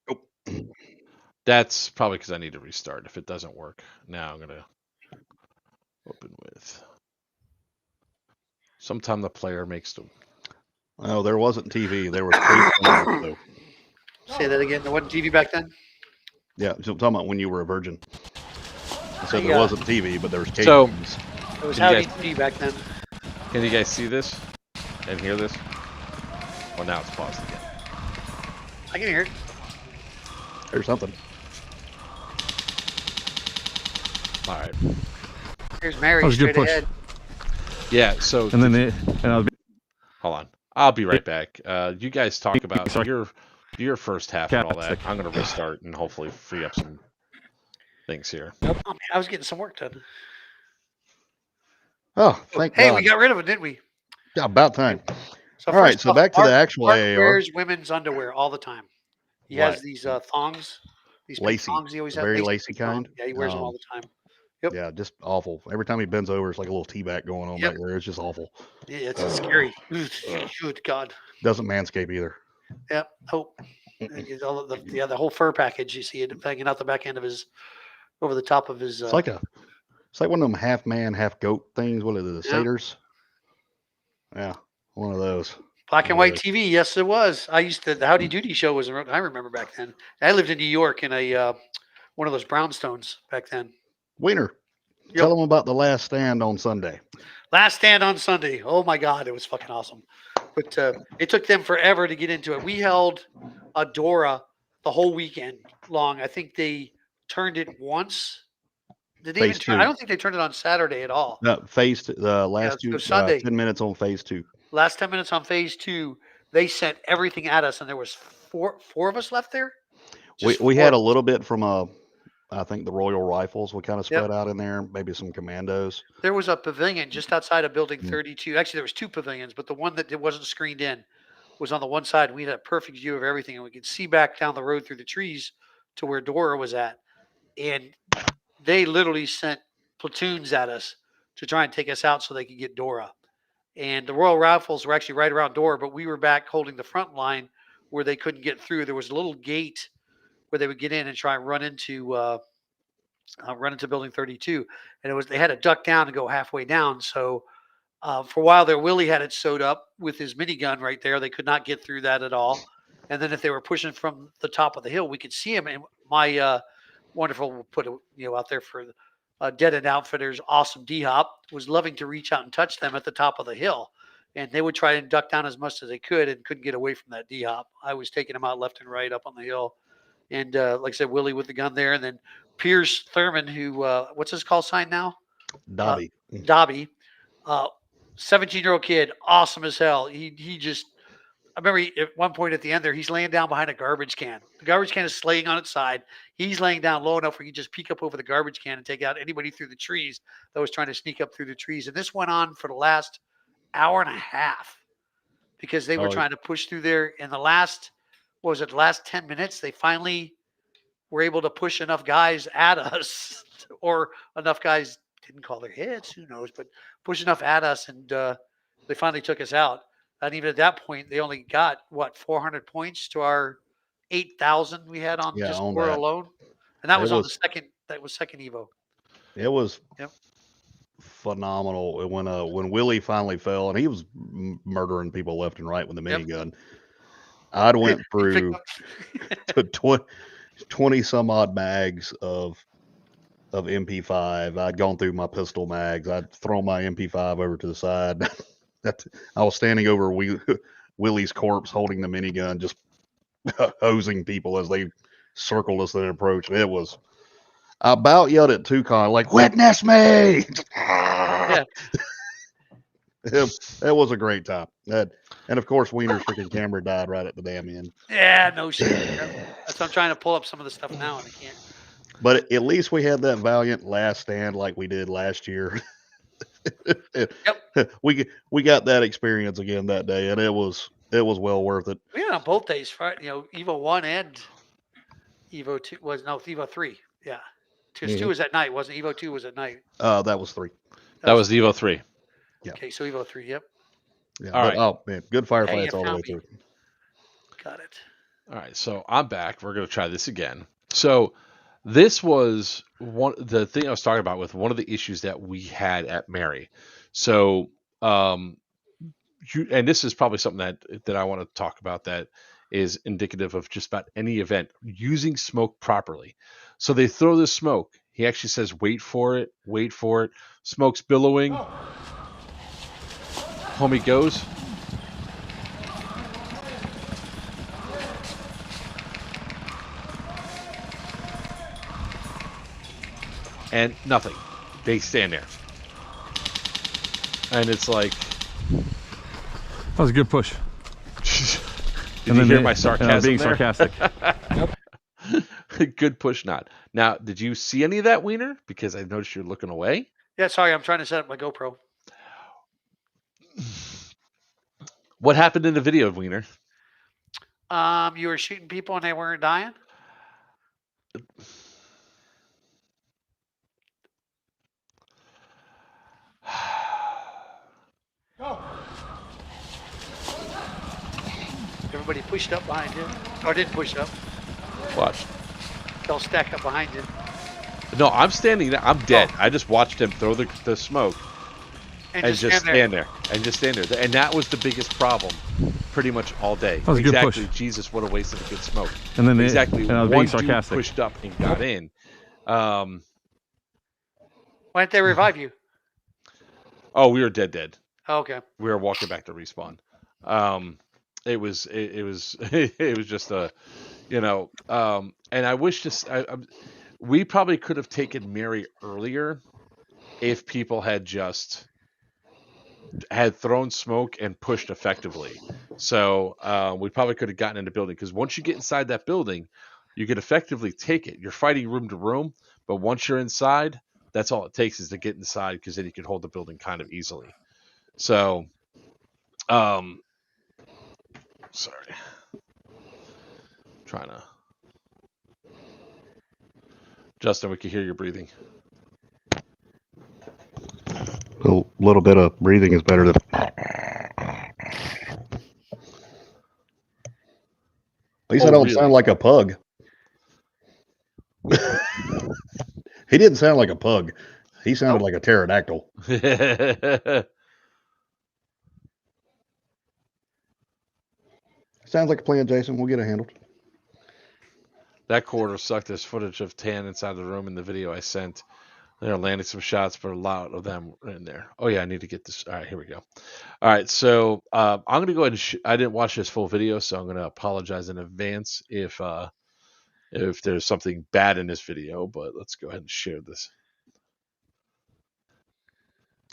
Nope. That's probably because I need to restart. If it doesn't work, now I'm going to open with. Sometime the player makes them. Oh, there wasn't TV. There was cable. So, say that again. There wasn't TV back then? yeah, so I'm talking about when you were a virgin. I said there Yeah. wasn't TV, but there was cable. So- It was Can you Howdy TV back then. Can you guys see this and hear this? Well, now it's paused again. I can hear it. There's something. All right. Here's That Mary was a good straight push. ahead. Yeah. So And then hold on. I'll be right back. You guys talk about Sorry. your first half and all that. Fantastic. I'm going to restart and hopefully free up some things here. Oh, man, I was getting some work done. Oh, thank Hey, God. we got rid of it, didn't we? Yeah, about time. So All right, first so off, back to the actual Mark AAR. wears women's underwear all the time. He has Right. these thongs, these pink Lacy. thongs. He always has Very lacy thong. kind. Yeah, he wears them all the time. Yep. Yeah, just awful. Every time he bends over, it's like a little tea back going on Yep. back there. It's just awful. Yeah, it's scary. Good God. Doesn't manscape either. Yep. Oh, all the whole fur package. You see it hanging out the back end of his, over the top of his. It's like one of them half man, half goat things. What are the Yeah. satyrs? Yeah, one of those. Black and white TV. Yes, it was. I used to. The Howdy Doody show was. I remember back then. I lived in New York in a one of those brownstones back then. Wiener, Yep. tell them about the last stand on Sunday. Last stand on Sunday. Oh my God, it was fucking awesome. But it took them forever to get into it. We held a Dora the whole weekend long. I think they turned it once. Did they Phase even turn? two. I don't think they turned it on Saturday at all. No, the last so two Sunday. 10 minutes on phase 2. Last 10 minutes on phase 2, they sent everything at us, and there was four of us left there. We had a little bit from I think the Royal Rifles. We kind of spread out in there. Maybe some commandos. There was a pavilion just outside of Building 32. Actually, there was 2 pavilions, but the one that wasn't screened in was on the one side. We had a perfect view of everything, and we could see back down the road through the trees to where Dora was at. And they literally sent platoons at us to try and take us out so they could get Dora. And the Royal Rifles were actually right around Dora, but we were back holding the front line where they couldn't get through. There was a little gate where they would get in and try and run into Building 32, and they had to duck down and go halfway down. So for a while there, Willie had it sewed up with his minigun right there. They could not get through that at all. And then if they were pushing from the top of the hill, we could see him. And my wonderful put out there for Dead End Outfitters, awesome D-Hop was loving to reach out and touch them at the top of the hill. And they would try and duck down as much as they could and couldn't get away from that D-Hop. I was taking them out left and right up on the hill. And like I said, Willie with the gun there. And then Pierce Thurman, who, what's his call sign now? Dobby. 17-year-old kid, awesome as hell. He just, I remember at one point at the end there, he's laying down behind a garbage can. The garbage can is slaying on its side. He's laying down low enough where he could just peek up over the garbage can and take out anybody through the trees that was trying to sneak up through the trees. And this went on for the last hour and a half because they were trying to push through there. In the last 10 minutes, they finally were able to push enough guys at us, or enough guys didn't call their heads, who knows, but push enough at us, and they finally took us out. And even at that point, they only got 400 points to our 8,000 we had on just on Dora that. alone, and that was on the second. That was second Evo. It was phenomenal when Willie finally fell, and he was murdering people left and right with the minigun. I'd went through 20 some odd mags of MP5. I'd gone through my pistol mags. I'd thrown my MP5 over to the side. I was standing over Willie's corpse holding the minigun, just hosing people as they circled us and approached. I about yelled at Toucan, like, witness me! Yeah. It was a great time. And of course, Wiener's freaking camera died right at the damn end. Yeah, no shit. That's why I'm trying to pull up some of the stuff now, and I can't. But at least we had that valiant last stand like we did last year. We got that experience again that day, and it was well worth it. We had on both days, right? Evo 1 and Evo 2 Evo 3. Yeah. 2 was at night, wasn't Evo 2 was at night. That was 3. That was Evo 3. Yeah. Okay, so Evo 3, yep. Yeah. All right. Oh man, good firefights all the way through. Got it. All right, so I'm back. We're going to try this again. So this was the thing I was talking about with one of the issues that we had at Mary. So, and this is probably something that I want to talk about that is indicative of just about any event, using smoke properly. So they throw this smoke. He actually says, wait for it. Smoke's billowing. Homie goes. and nothing. They stand there. And it's like... That was a good push. Did you hear my sarcasm being there? sarcastic. Good push not. Now, did you see any of that, Wiener? Because I noticed you're looking away. Yeah, sorry, I'm trying to set up my GoPro. What happened in the video, Wiener? You were shooting people and they weren't dying? Everybody pushed up behind you. Or didn't push up. What? They'll stack up behind you. No, I'm standing there. I'm dead. I just watched him throw the smoke And and just stand there. And just stand there. And that was the biggest problem pretty much all day. That was a good exactly. push. Jesus, what a waste of a good smoke. And then exactly. and I was one being dude sarcastic. pushed up and got in. Why didn't they revive you? Oh, we were dead. Oh, okay. We were walking back to respawn. It was it was just a, you know, and I wish this. We probably could have taken Mary earlier if people had just had thrown smoke and pushed effectively. So we probably could have gotten in the building, because once you get inside that building, you could effectively take it. You're fighting room to room, but once you're inside, that's all it takes is to get inside, because then you can hold the building kind of easily. So, sorry, trying to. Justin, we can hear you breathing. A little bit of breathing is better than. At least I don't sound like a pug. He didn't sound like a pug. He sounded like a pterodactyl. Sounds like a plan, Jason. We'll get it handled. That quarter sucked. There's footage of Tan inside the room in the video I sent. They're landing some shots, but a lot of them are in there. Oh, yeah, I need to get this. All right, here we go. All right, so I'm going to go ahead and I didn't watch this full video, so I'm going to apologize in advance if there's something bad in this video, but let's go ahead and share this.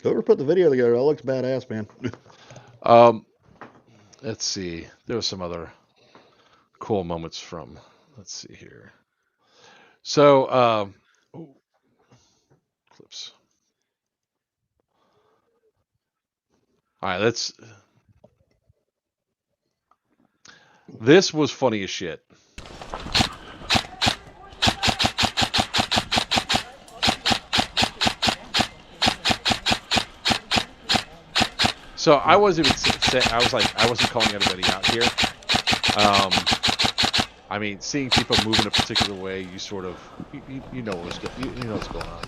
Whoever put the video together, that looks badass, man. Let's see. There were some other cool moments from. Let's see here. So, clips. All right, let's. This was funny as shit. So I wasn't even I wasn't calling anybody out here. I mean, seeing people move in a particular way, you sort of you know what's you know what's going on.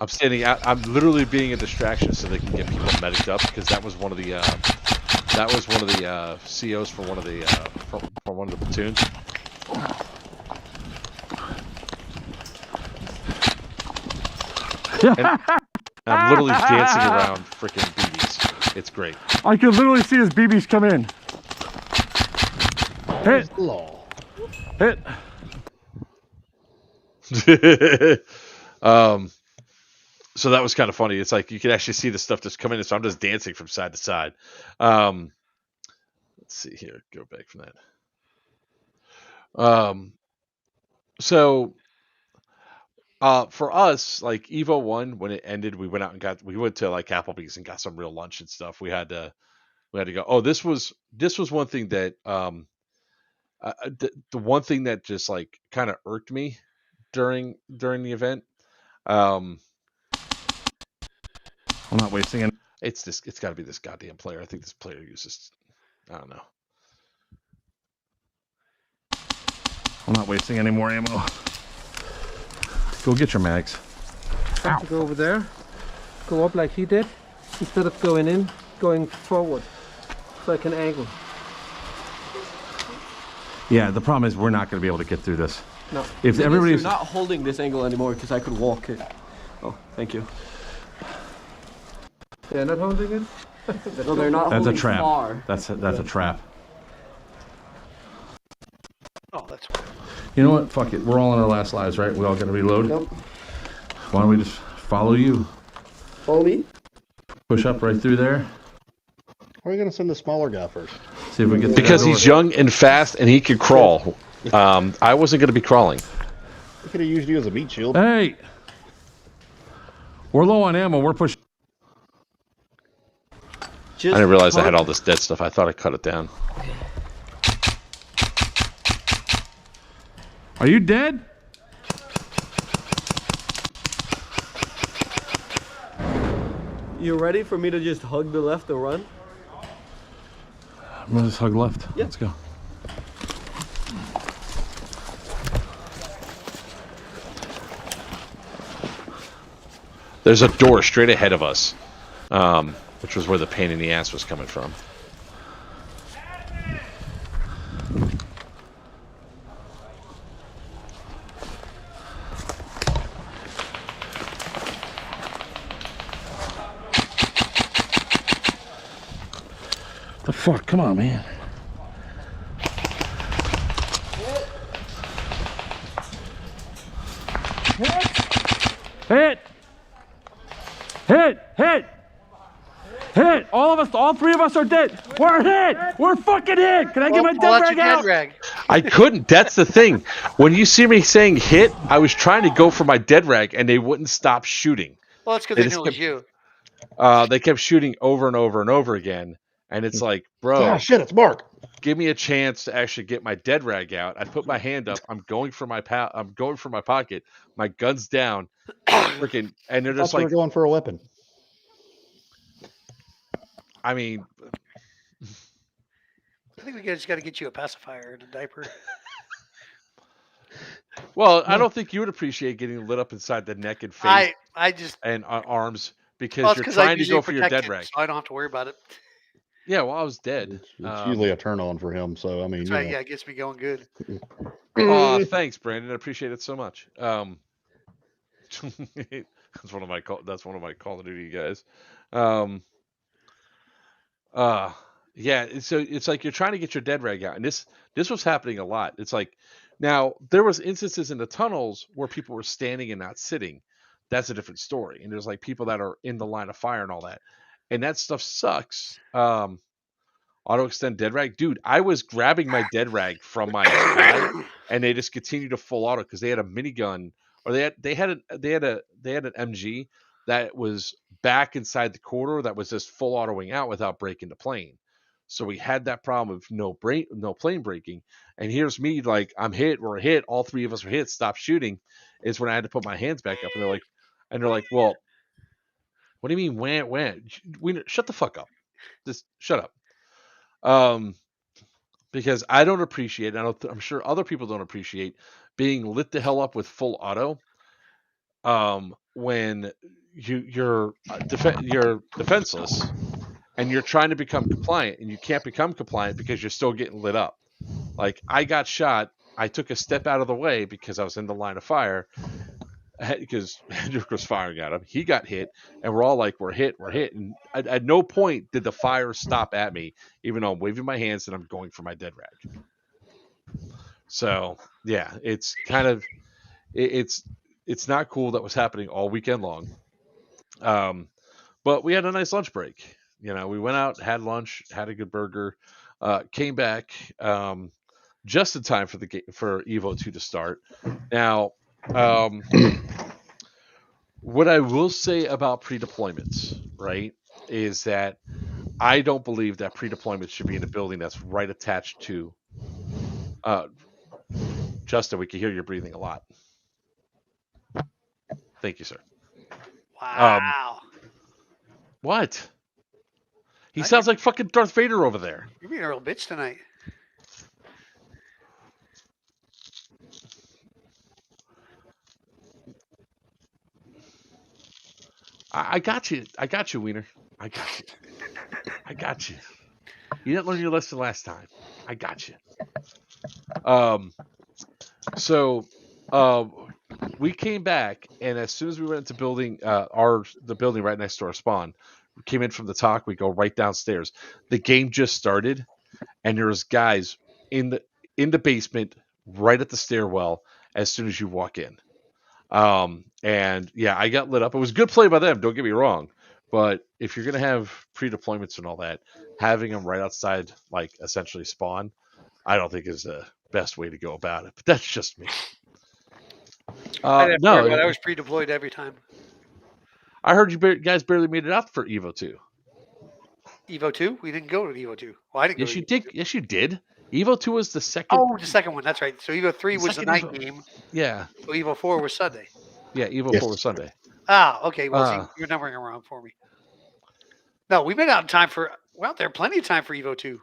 I'm standing out. I'm literally being a distraction so they can get people mediced up, because that was one of the COs for one of the for one of the platoons. And I'm literally dancing around freaking BBs. It's great. I could literally see his BBs come in. Hit. Hit. So that was kind of funny. It's like you could actually see the stuff that's coming in. So I'm just dancing from side to side. Let's see here. Go back from that. So for us, like Evo 1, when it ended, we went out and we went to like Applebee's and got some real lunch and stuff. We had to go. Oh, this was one thing that the one thing that just like kind of irked me during the event. I'm not wasting it. It's got to be this goddamn player. I think this player uses, I don't know. I'm not wasting any more ammo. Go get your mags. Have to go over there, go up like he did, instead of going in, going forward, so I can angle. Yeah, the problem is we're not going to be able to get through this. No. If everybody's You're not holding this angle anymore because I could walk it. Oh, thank you. They're not holding it? No, they're not that's holding a trap. far. That's a trap. Oh, Oh, that's You know what? Fuck it. We're all in our last lives, right? We all got to reload. Yep. Why don't we just follow you? Follow me. Push up right through there. Why are you going to send the smaller guy first? See if we get through Because that he's door. young and fast and he can crawl. I wasn't going to be crawling. We could have used you as a meat shield. Hey! We're low on ammo. We're pushing. I didn't realize I had all this dead stuff. I thought I cut it down. Are you dead? You ready for me to just hug the left and run? I'm gonna just hug left. Yeah. Let's go. There's a door straight ahead of us, which was where the pain in the ass was coming from. The fuck? Come on, man. Hit! Hit! Hit! Hit! All of us, all three of us are dead. We're hit! We're fucking hit! Can I get my pull dead out rag your out? dead rag. I couldn't. That's the thing. When you see me saying hit, I was trying to go for my dead rag, and they wouldn't stop shooting. Well, that's because They they just knew it was kept- you. They kept shooting over and over and over again, and it's like, bro, Ah, shit, it's Mark. give me a chance to actually get my dead rag out. I put my hand up. I'm going for my I'm going for my pocket. My gun's down. Freaking, and they're I just thought you like, were going for a weapon. I mean, I think we just got to get you a pacifier and a diaper. well, I don't think you would appreciate getting lit up inside the neck and face I just and arms because well, it's you're because I'm trying to usually go for your dead protected, rag. so I don't have to worry about it. Yeah, well, I was dead. It's usually a turn on for him. So I mean, That's you right. know. Yeah, it gets me going good. Oh, thanks, Brandon. I appreciate it so much. That's one of my Call of Duty guys. Um, yeah. So it's like you're trying to get your dead rag out, and this was happening a lot. It's like now there was instances in the tunnels where people were standing and not sitting. That's a different story. And there's like people that are in the line of fire and all that, and that stuff sucks. Auto extend dead rag, dude. I was grabbing my dead rag from my guy, and they just continued to full auto because they had a minigun, or they had an MG that was back inside the corridor that was just full autoing out without breaking the plane. So we had that problem of no plane breaking. And here's me like I'm hit, we're hit, all three of us are hit. Stop shooting. Is when I had to put my hands back up, and they're like, well, what do you mean when? We shut the fuck up. Just shut up. Because I don't appreciate, I'm sure other people don't appreciate being lit the hell up with full auto. When you're defenseless and you're trying to become compliant, and you can't become compliant because you're still getting lit up. Like I got shot, I took a step out of the way because I was in the line of fire. Because Hendrick was firing at him, he got hit, and we're all like, "We're hit." And at no point did the fire stop at me, even though I'm waving my hands and I'm going for my dead rag. So yeah, it's kind of it's not cool that was happening all weekend long. But we had a nice lunch break. You know, we went out, had lunch, had a good burger, came back just in time for Evo 2 to start. Now. What I will say about pre-deployments, right, is that I don't believe that pre-deployments should be in a building that's right attached to. Justin, we can hear you breathing a lot. Thank you, sir. Wow. What? He sounds like fucking Darth Vader over there. You're being a real bitch tonight. I got you. I got you, Wiener. I got you. I got you. You didn't learn your lesson last time. I got you. So, we came back, and as soon as we went into building, the building right next to our spawn, we came in from the talk. We go right downstairs. The game just started, and there was guys in the basement right at the stairwell as soon as you walk in. And yeah, I got lit up. It was good play by them. Don't get me wrong, but if you're gonna have pre-deployments and all that, having them right outside, like essentially spawn, I don't think is the best way to go about it. But that's just me. I didn't worry about it. I No, was pre-deployed every time. I heard you guys barely made it out for Evo 2. Evo 2? We didn't go to Evo 2. Well, I didn't go Yes, to you Evo did. 2. Yes, you did. Evo 2 was the second. Oh, the second one. That's right. So Evo 3 The was the second night Evo. game. Yeah, So Evo 4 was Sunday. yeah. Evo 4 Yes. was Sunday. Ah, okay. Well, see, Uh, you're numbering around for me. No, we made out in time for. Well, there plenty of time for Evo 2.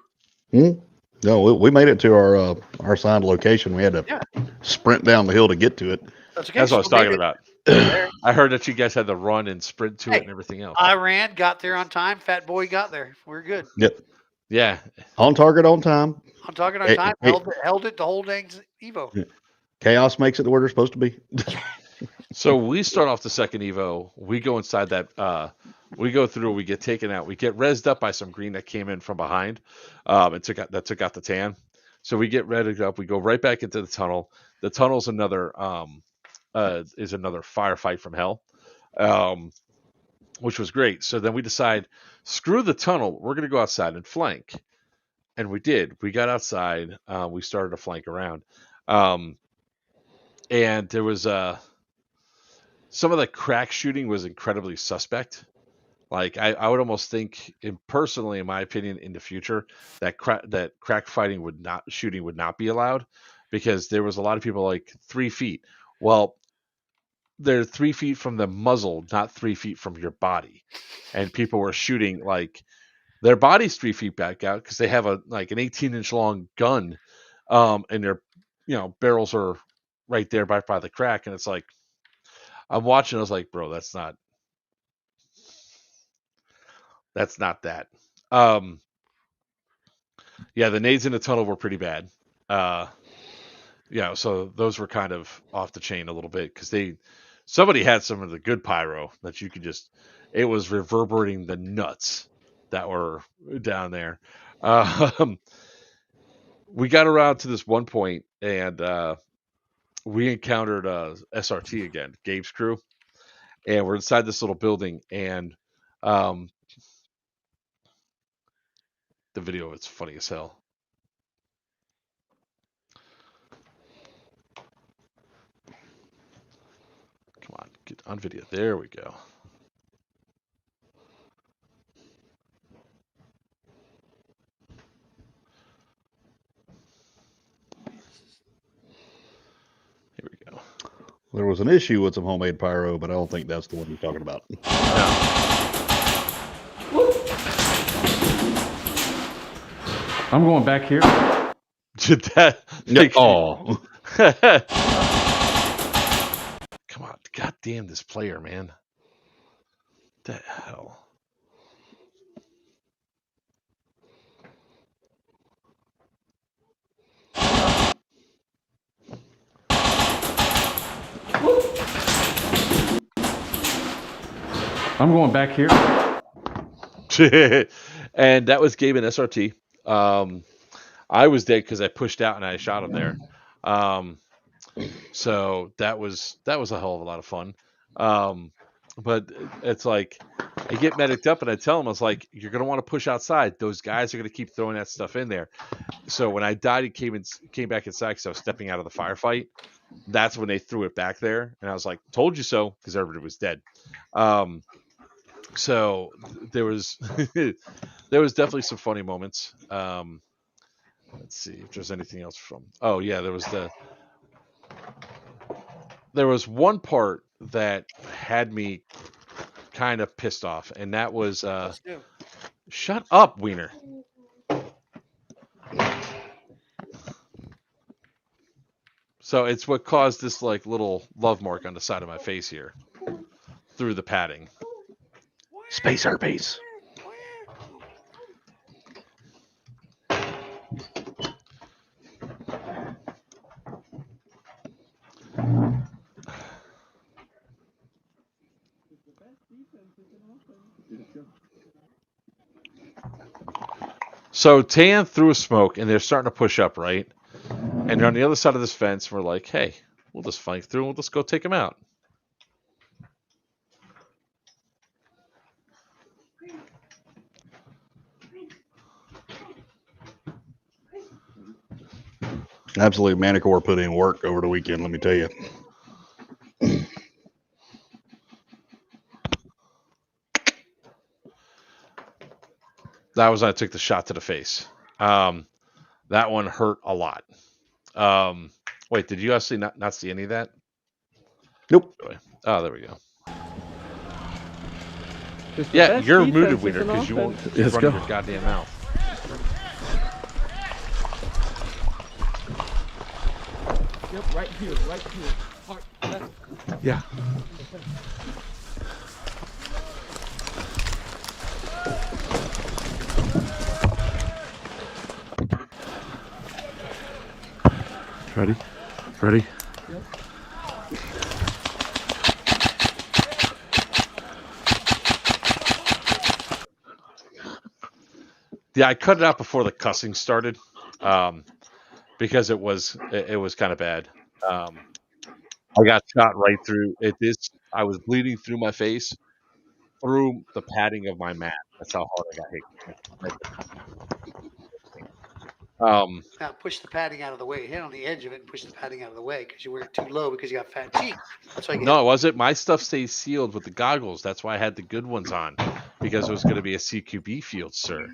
No, we made it to our assigned location. We had to Yeah. sprint down the hill to get to it. That's okay. that's what I was Still made talking it. about. There. I heard that you guys had to run and sprint to it Hey, and everything else. I ran, got there on time. Fat boy got there. We're good. Yep. Yeah. On target, on time. I'm talking on Hey, time. hey. Held it the whole dang Evo. Chaos makes it where they're supposed to be. So we start off the second Evo. We go inside that. We go through. We get taken out. We get rezzed up by some green that came in from behind. And took out the tan. So we get rezzed up. We go right back into the tunnel. The tunnel's another firefight from hell, which was great. So then we decide, screw the tunnel. We're going to go outside and flank. And we did. We got outside. We started to flank around. And there was some of the crack shooting was incredibly suspect. Like I would almost think, personally, in my opinion, in the future, that crack fighting would not be allowed, because there was a lot of people like 3 feet. Well, they're 3 feet from the muzzle, not 3 feet from your body, and people were shooting like their body's 3 feet back out because they have an 18-inch long gun, and their barrels are right there by the crack, and it's like I'm watching. I was like, bro, that's not that. Yeah, the nades in the tunnel were pretty bad. Yeah, so those were kind of off the chain a little bit because somebody had some of the good pyro that you could just, it was reverberating the nuts that were down there. We got around to this one point and we encountered SRT again, Gabe's crew, and we're inside this little building, and the video of it's funny as hell. Come on, get on video. There we go. Here we go. There was an issue with some homemade pyro, but I don't think that's the one you're talking about. I'm going back here. Did that? Oh. Come on. God damn this player, man. What the hell? I'm going back here. And that was Gabe and SRT. I was dead because I pushed out and I shot him there. So that was a hell of a lot of fun. But it's like I get medicked up and I tell him, I was like, you're gonna want to push outside. Those guys are gonna keep throwing that stuff in there. So when I died, he came back inside because I was stepping out of the firefight. That's when they threw it back there, and I was like, told you so, because everybody was dead. So there was there was definitely some funny moments. Let's see if there's anything else from. Oh yeah, there was one part that had me kind of pissed off, and that was shut up, Wiener. So it's what caused this like little love mark on the side of my face here through the padding. Space herpes. So Tan threw a smoke, and they're starting to push up, right? And on the other side of this fence, we're like, hey, we'll just flank through and we'll just go take them out. Absolutely, Manicore put in work over the weekend, let me tell you. That was when I took the shot to the face. That one hurt a lot. Wait, did you actually not see any of that? Nope. Oh, there we go. It's the Yeah, best you're defense muted, is Wiener, an because you won't offense. keep Let's running go. your goddamn mouth. Yep, right here, right here. Hard, left. Yeah. Ready? Ready? Yeah, I cut it out before the cussing started, because it was kind of bad. I got shot right through it. I was bleeding through my face, through the padding of my mat. That's how hard I got hit. Now push the padding out of the way. Hit on the edge of it and push the padding out of the way because you wear it too low because you got fat cheeks. That's why you get No, it wasn't. My stuff stays sealed with the goggles. That's why I had the good ones on, because it was going to be a CQB field, sir.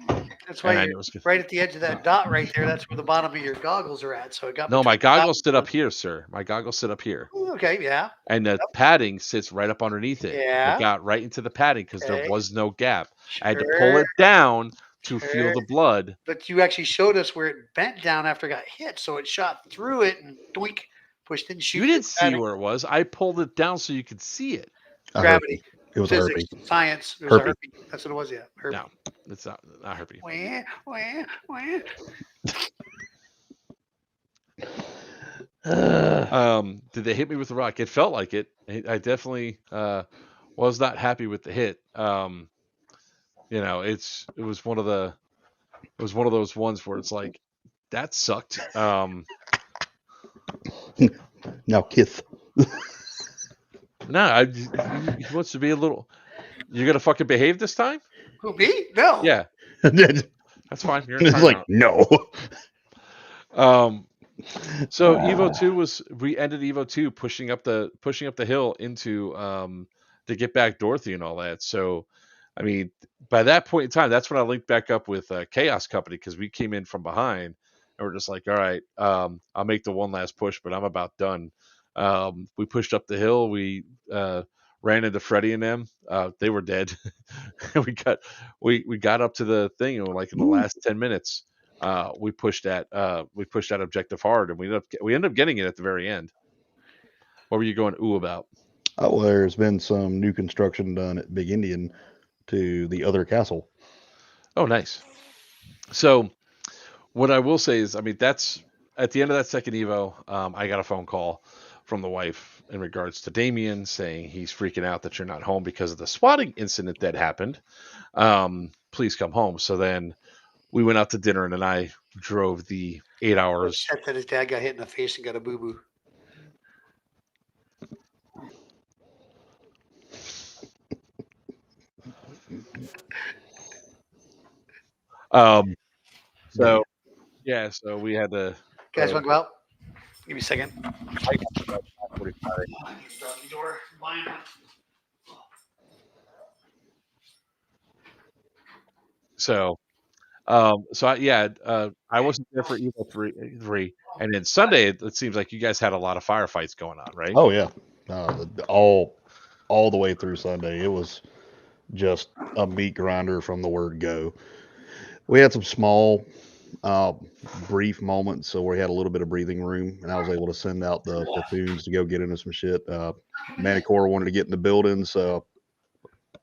That's why And I you're knew it was good. right at the edge of that dot right there. That's where the bottom of your goggles are at. So it got No, my between the goggles sit up here, sir. My goggles sit up here. Okay, yeah, And the padding sits right up underneath it. Yeah. It got right into the padding because there Okay. was no gap. I had to pull Sure, it down to feel sure. the blood. But you actually showed us where it bent down after it got hit, so it shot through it and doink, pushed in. You didn't see where it was. I pulled it down so you could see it. Gravity, It was a physics, herpy. science. It was a Herpy. herpy. That's what it was. Yeah, herpy. No, it's not herpy. Wah, wah, wah. Did they hit me with a rock? It felt like it. I definitely was not happy with the hit. It was one of those ones where it's like, that sucked. Now, Kith. No, he wants to be a little. You're gonna fucking behave this time? Who, me? No. Yeah, It's that's fine. You're in like, timeout. no. So Evo 2 we ended Evo 2 pushing up the hill into to get back Dorothy and all that. So I mean, by that point in time, that's when I linked back up with Chaos Company, because we came in from behind and we're just like, all right, I'll make the one last push, but I'm about done. We pushed up the hill. We ran into Freddie and them. They were dead. we got up to the thing, and like in the last 10 minutes, we pushed that objective hard, and we ended up getting it at the very end. What were you going ooh about? Oh, well, there's been some new construction done at Big Indian to the other castle. Oh, nice. So what I will say is, I mean, that's at the end of that second Evo, I got a phone call from the wife in regards to Damien saying he's freaking out that you're not home because of the swatting incident that happened. Please come home. So then we went out to dinner, and then I drove the 8 hours. Upset that his dad got hit in the face and got a boo boo. So yeah, so we had to. Guys, want to go out? Give me a second. So, I wasn't there for Evo 3, and then Sunday it seems like you guys had a lot of firefights going on, right? Oh yeah, all the way through Sunday. It was just a meat grinder from the word go. We had some small, brief moments, so we had a little bit of breathing room, and I was able to send out the platoons to go get into some shit. Manicore wanted to get in the building, so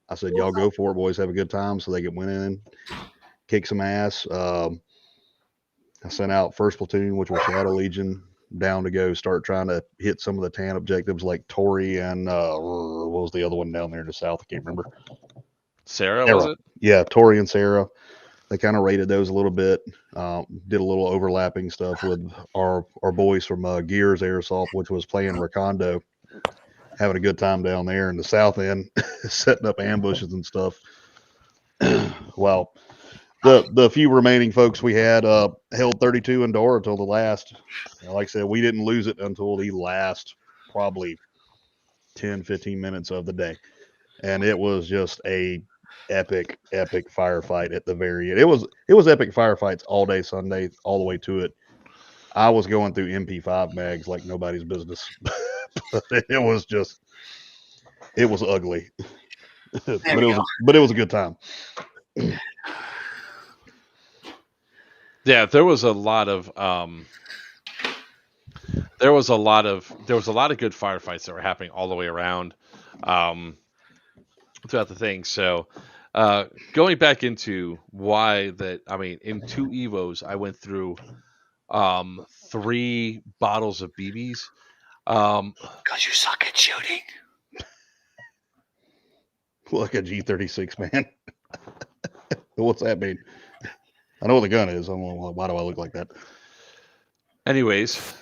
I said, "Y'all go for it, boys. Have a good time." So they went in, kick some ass. I sent out first platoon, which was Shadow Legion, down to go start trying to hit some of the tan objectives like Tory and what was the other one down there to the south? I can't remember. Sarah, was it? Yeah, Tory and Sarah. they kind of rated those a little bit. Did a little overlapping stuff with our boys from Gears Airsoft, which was playing Recondo, having a good time down there in the south end, setting up ambushes and stuff. Well, the few remaining folks we had held 32 indoor until the last. Like I said, we didn't lose it until the last probably 10, 15 minutes of the day. And it was just a epic firefight at the very end. It was epic firefights all day Sunday, all the way to it. I was going through MP5 mags like nobody's business. But it was ugly. But it was a good time. Yeah, there was a lot of good firefights that were happening all the way around throughout the thing. So going back into why that, I mean, in 2 Evos, I went through 3 bottles of BBs. Because you suck at shooting. Like a G36, man. What's that mean? I know what the gun is. Why do I look like that? Anyways,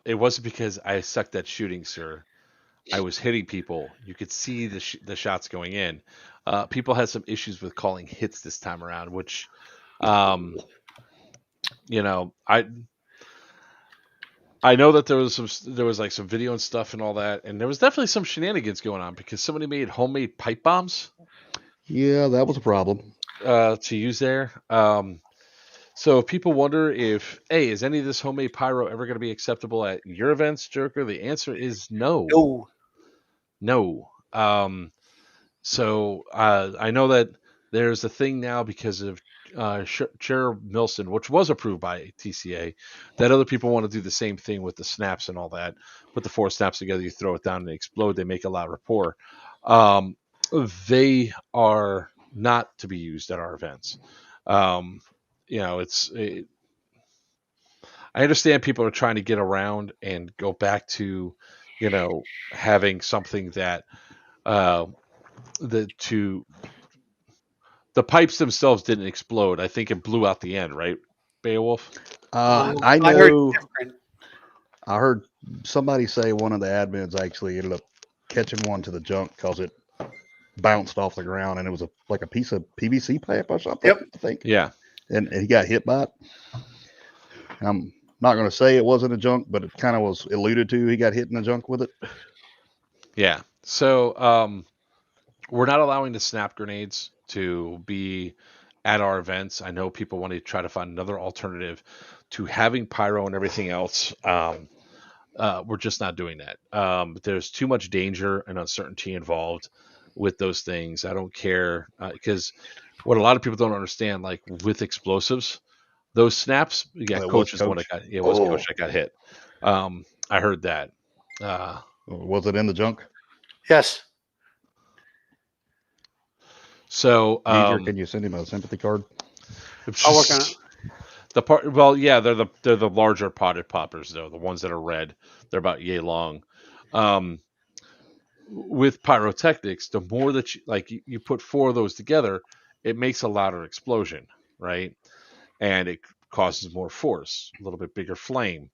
it wasn't because I sucked at shooting, sir. I was hitting people. You could see the shots going in. People had some issues with calling hits this time around, which, you know, I know that there was like some video and stuff and all that, and there was definitely some shenanigans going on because somebody made homemade pipe bombs. Yeah, that was a problem. To use there. So if people wonder if, hey, is any of this homemade pyro ever going to be acceptable at your events, Joker? The answer is no. No. So I know that there's a thing now because of Cherub Milson, which was approved by TCA, that other people want to do the same thing with the snaps and all that. Put the 4 snaps together, you throw it down and they explode. They make a loud rapport. They are not to be used at our events. You know, I understand people are trying to get around and go back to, you know, having something that the pipes themselves didn't explode. I think it blew out the end, right, Beowulf? I know. I heard somebody say one of the admins actually ended up catching one to the junk because it bounced off the ground and it was like a piece of PVC pipe or something. Yep. I think. Yeah. And he got hit by it. I'm not going to say it wasn't a junk, but it kind of was alluded to. He got hit in the junk with it. Yeah. So we're not allowing the snap grenades to be at our events. I know people want to try to find another alternative to having pyro and everything else. We're just not doing that. There's too much danger and uncertainty involved with those things. I don't care because what a lot of people don't understand, like with explosives, those snaps, Coach is the one that got, Coach that got hit. I heard that. Was it in the junk? Yes. So, can you send him a sympathy card? I'll work on it. The part, well, yeah, they're the larger potted poppers though, the ones that are red. They're about yay long. With pyrotechnics, the more that you put 4 of those together, it makes a louder explosion, right? And it causes more force, a little bit bigger flame.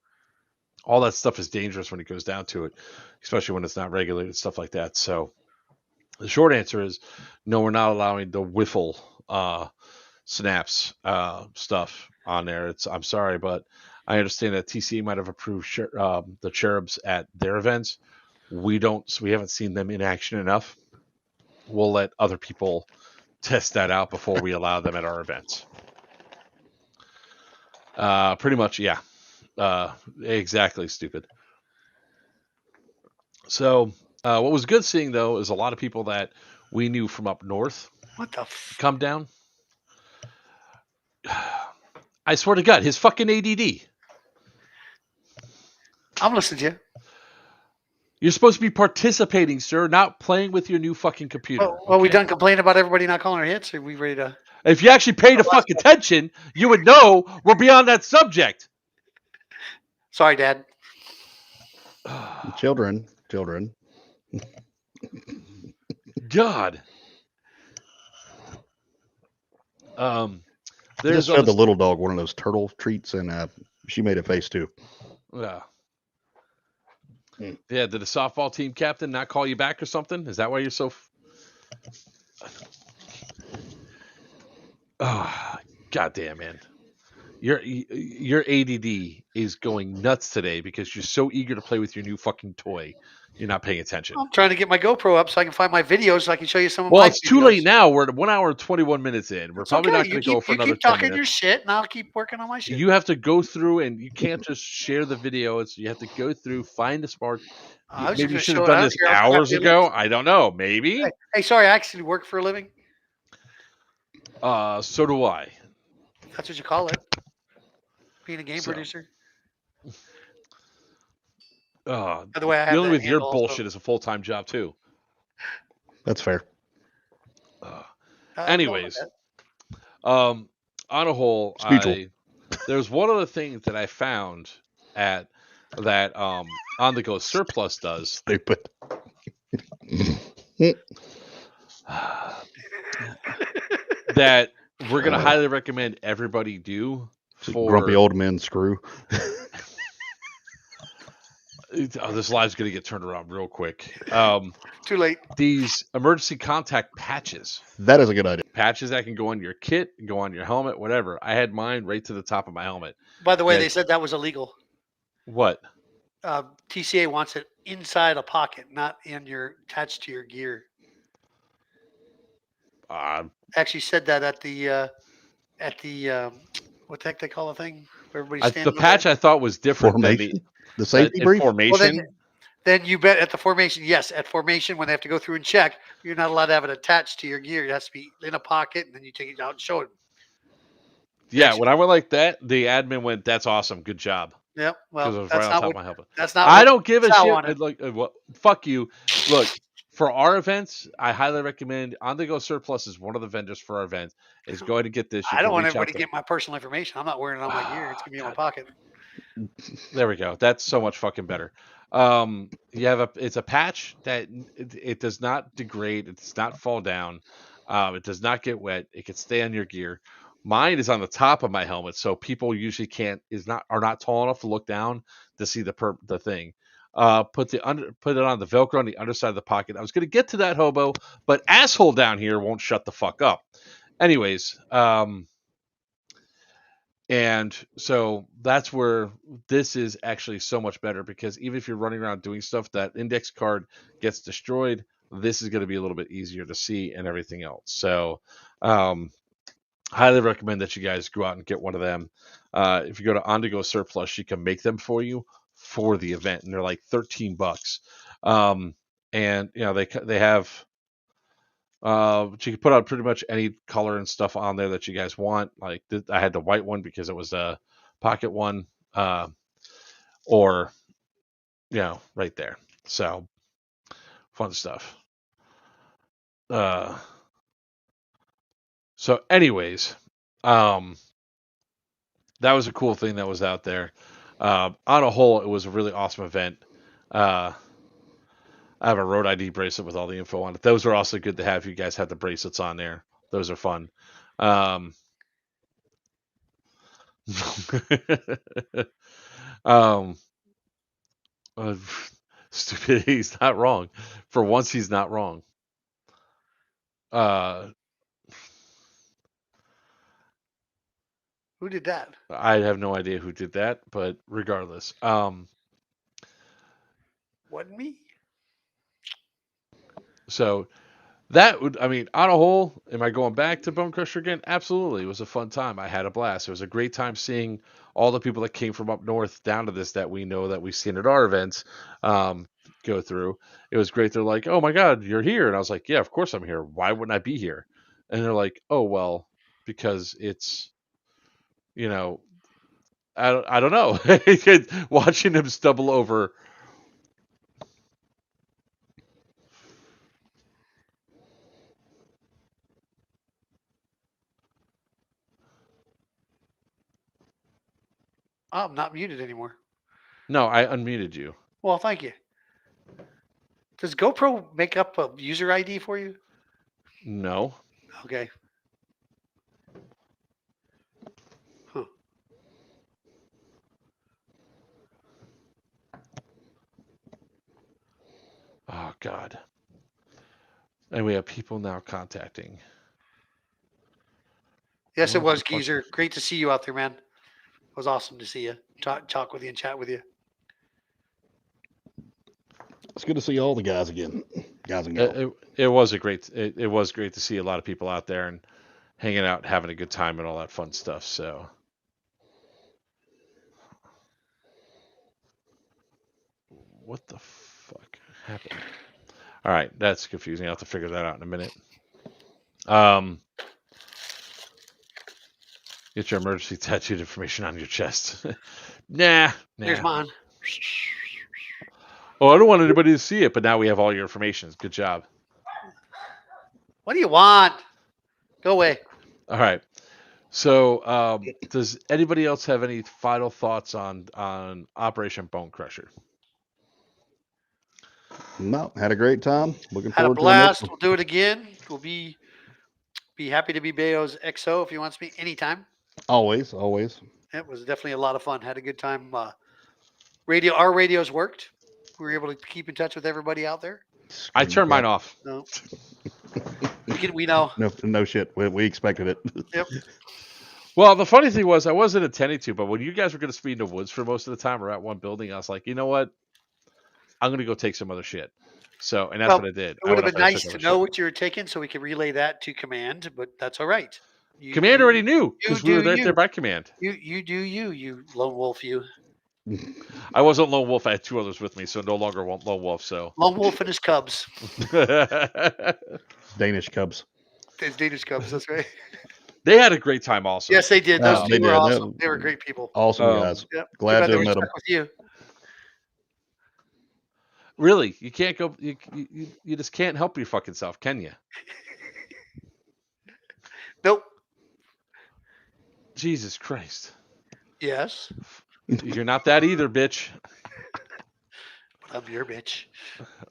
All that stuff is dangerous when it goes down to it, especially when it's not regulated, stuff like that. So the short answer is no, we're not allowing the wiffle snaps stuff on there. I'm sorry, but I understand that TCA might have approved the cherubs at their events. We haven't seen them in action enough. We'll let other people test that out before we allow them at our events. Pretty much, yeah. Exactly, stupid. So what was good seeing though is a lot of people that we knew from up north come down. I swear to God, his fucking ADD. I'm listening to you. You're supposed to be participating, sir, not playing with your new fucking computer. Well, we done complaining about everybody not calling our hits? Are we ready to? If you actually paid fucking attention, you would know we're beyond that subject. Sorry, Dad. Children. God. I just There's fed other the little dog one of those turtle treats, and she made a face too. yeah. Mm. Yeah, did the softball team captain not call you back or something? Is that why you're so Oh, goddamn, man. Your ADD is going nuts today because you're so eager to play with your new fucking toy. You're not paying attention. I'm trying to get my GoPro up so I can find my videos so I can show you some of Well, my it's too videos. late now. We're at 1 hour and 21 minutes in. We're It's probably okay. not going to go for You another keep 10 talking your minutes. shit, and I'll keep working on my shit. You have to go through, and you can't just share the video. You have to go through, find the spark. I was just Maybe you going to should have show it. done I don't this care. I'll hours copy links. ago. I don't know. Maybe. Hey, sorry, I actually work for a living. So do I. That's what you call it. Being a game So. producer. By By the way, I have dealing that with your handle bullshit also. is a full-time job too. That's fair. Anyways, on a whole, Mutual. there's one of the things that I found at that On the Go Surplus does Stupid. that we're gonna highly recommend everybody do for Grumpy old men screw. this live's gonna get turned around real quick. Too late. These emergency contact patches. That is a good idea. Patches that can go on your kit, go on your helmet, whatever. I had mine right to the top of my helmet. By the way, Yeah. they said that was illegal. What? TCA wants it inside a pocket, not attached to your gear. Actually said that at the what the heck they call the thing? Where everybody's The standing. patch I thought was different Formation? than The safety in brief? formation. Then you bet at the formation. Yes, at formation when they have to go through and check, you're not allowed to have it attached to your gear. It has to be in a pocket, and then you take it out and show it. Yeah, when I went like that, the admin went, "That's awesome, good job." Yep. Because Well, it was that's right on not top what. of my helmet. That's not. I what don't give a Sal shit. wanted. Like, fuck you. Look, for our events, I highly recommend On the Go Surplus is one of the vendors for our event. Is go ahead and get this. You I don't can want reach out everybody to to- get my personal information. I'm not wearing it on my gear. It's gonna be in my pocket. There we go. That's so much fucking better. It's a patch that it does not degrade. It does not fall down. It does not get wet. It can stay on your gear. Mine is on the top of my helmet, so people usually are not tall enough to look down to see the thing. Put it on the Velcro on the underside of the pocket. I was going to get to that, hobo, but asshole down here won't shut the fuck up. Anyways, and so that's where this is actually so much better, because even if you're running around doing stuff, that index card gets destroyed. This is going to be a little bit easier to see and everything else. So, highly recommend that you guys go out and get one of them. If you go to On to Go Surplus, she can make them for you for the event, and they're like $13. And they have. She can put out pretty much any color and stuff on there that you guys want. Like I had the white one because it was a pocket one, or right there. So fun stuff. So anyways, that was a cool thing that was out there. On a whole, it was a really awesome event. I have a road ID bracelet with all the info on it. Those are also good to have. You guys have the bracelets on there. Those are fun. Stupid. He's not wrong. For once, he's not wrong. Who did that? I have no idea who did that, but regardless, Wasn't me. So that would, on a whole, am I going back to BoneCrusher again? Absolutely. It was a fun time. I had a blast. It was a great time seeing all the people that came from up north down to this that we know that we've seen at our events go through. It was great. They're like, "Oh my God, you're here." And I was like, "Yeah, of course I'm here. Why wouldn't I be here?" And they're like, "Oh, well, because it's, I don't know." Watching him stumble over. Oh, I'm not muted anymore. No, I unmuted you. Well, thank you. Does GoPro make up a user ID for you? No. Okay. God. And we have people now contacting. Yes, it What was, the fuck? Geezer. Great to see you out there, man. It was awesome to see you. Talk with you and chat with you. It's good to see all the guys again, guys and girls. It was great to see a lot of people out there and hanging out, having a good time, and all that fun stuff. So, what the fuck happened? All right, that's confusing. I'll have to figure that out in a minute. Get your emergency tattooed information on your chest. Nah. There's mine. Oh, I don't want anybody to see it, but now we have all your information. Good job. What do you want? Go away. All right. So, does anybody else have any final thoughts on Operation BoneCrusher? No, had a great time. Looking Had a forward to the next blast. one. We'll do it again. We'll be happy to be Bayo's XO if he wants me anytime. Always. It was definitely a lot of fun. Had a good time. Our radios worked. We were able to keep in touch with everybody out there. I turned mine off. No, we know. No shit. We expected it. Yep. Well, the funny thing was I wasn't intending to, but when you guys were going to speed in the woods for most of the time or at one building, I was like, you know what? I'm going to go take some other shit. So, and that's what I did. It would have been nice to know what you were taking so we could relay that to command, but that's all right. Command already knew because we were right there by command. You do you lone wolf, you. I wasn't lone wolf. I had two others with me, so no longer lone wolf. So lone wolf and his cubs. Danish cubs. His Danish cubs. That's right. They had a great time also. Yes, they did. Those two they were did. awesome. They were great people. Awesome guys. Yep. Glad to they have met them. with you. Really, you can't go. You just can't help your fucking self, can you? Nope. Jesus Christ. Yes. You're not that either, bitch. I'm your bitch.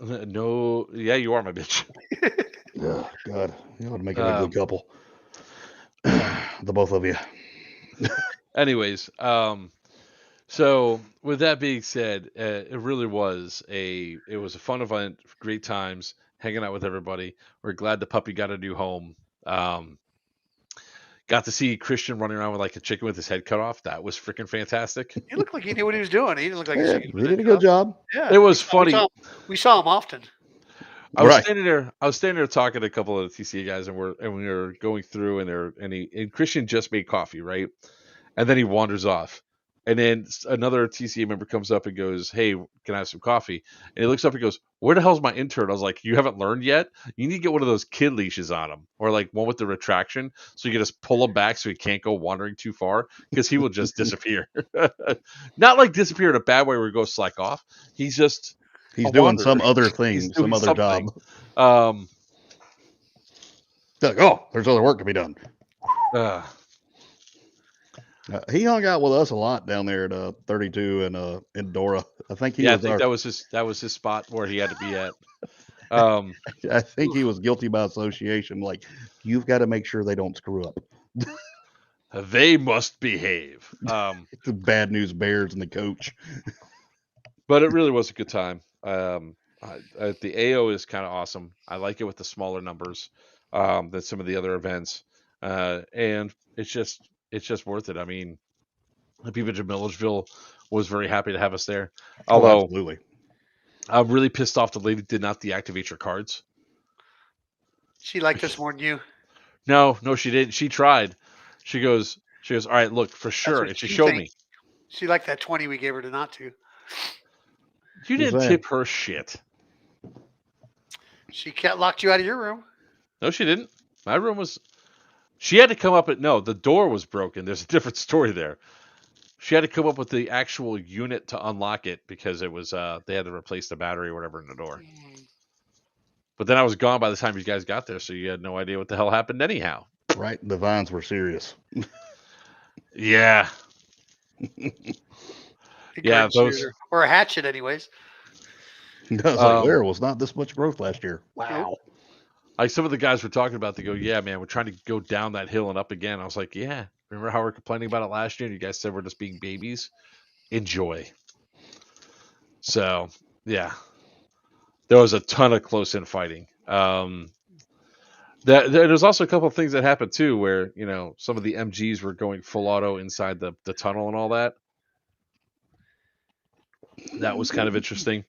No, yeah, you are my bitch. Oh, God, you ought to make it a good couple. The both of you. Anyways, so with that being said, it really was a fun event, great times, hanging out with everybody. We're glad the puppy got a new home. Got to see Christian running around with like a chicken with his head cut off. That was freaking fantastic. He looked like he knew what he was doing. He didn't look like Yeah, he did a good job. Yeah, it was funny. We saw him often. I was standing there talking to a couple of the TCA guys, and we were going through, and Christian just made coffee, right? And then he wanders off. And then another TCA member comes up and goes, "Hey, can I have some coffee?" And he looks up and goes, "Where the hell's my intern?" I was like, "You haven't learned yet? You need to get one of those kid leashes on him, or like one with the retraction, so you can just pull him back so he can't go wandering too far, because he will just disappear. Not like disappear in a bad way where he goes slack off. He's doing some other thing, some other job. Like, oh, there's other work to be done. He hung out with us a lot down there at 32 and in Dora. I think that was his spot where he had to be at. I think he was guilty by association. Like, you've got to make sure they don't screw up. They must behave. The bad news bears and the coach. But it really was a good time. The AO is kind of awesome. I like it with the smaller numbers than some of the other events, and it's just worth it. I mean, the people in Milledgeville was very happy to have us there. Although, absolutely. I'm really pissed off the lady did not deactivate your cards. She liked us more than you. No, she didn't. She tried. She goes, all right, look, for sure. And she showed me. She liked that 20 we gave her to not to. You didn't tip her shit. She locked you out of your room. No, she didn't. My room was... She had to come up the door was broken. There's a different story there. She had to come up with the actual unit to unlock it because it was they had to replace the battery or whatever in the door. But then I was gone by the time you guys got there, so you had no idea what the hell happened anyhow. Right, the vines were serious. Yeah. Yeah, those or a hatchet, anyways. I was like, there was not this much growth last year. Wow. Like some of the guys were talking about, they go, "Yeah, man, we're trying to go down that hill and up again." I was like, "Yeah, remember how we were complaining about it last year? And you guys said we're just being babies. Enjoy." So, yeah. there was a ton of close-in fighting. There's also a couple of things that happened too, where some of the MGs were going full auto inside the tunnel and all that. That was kind of interesting.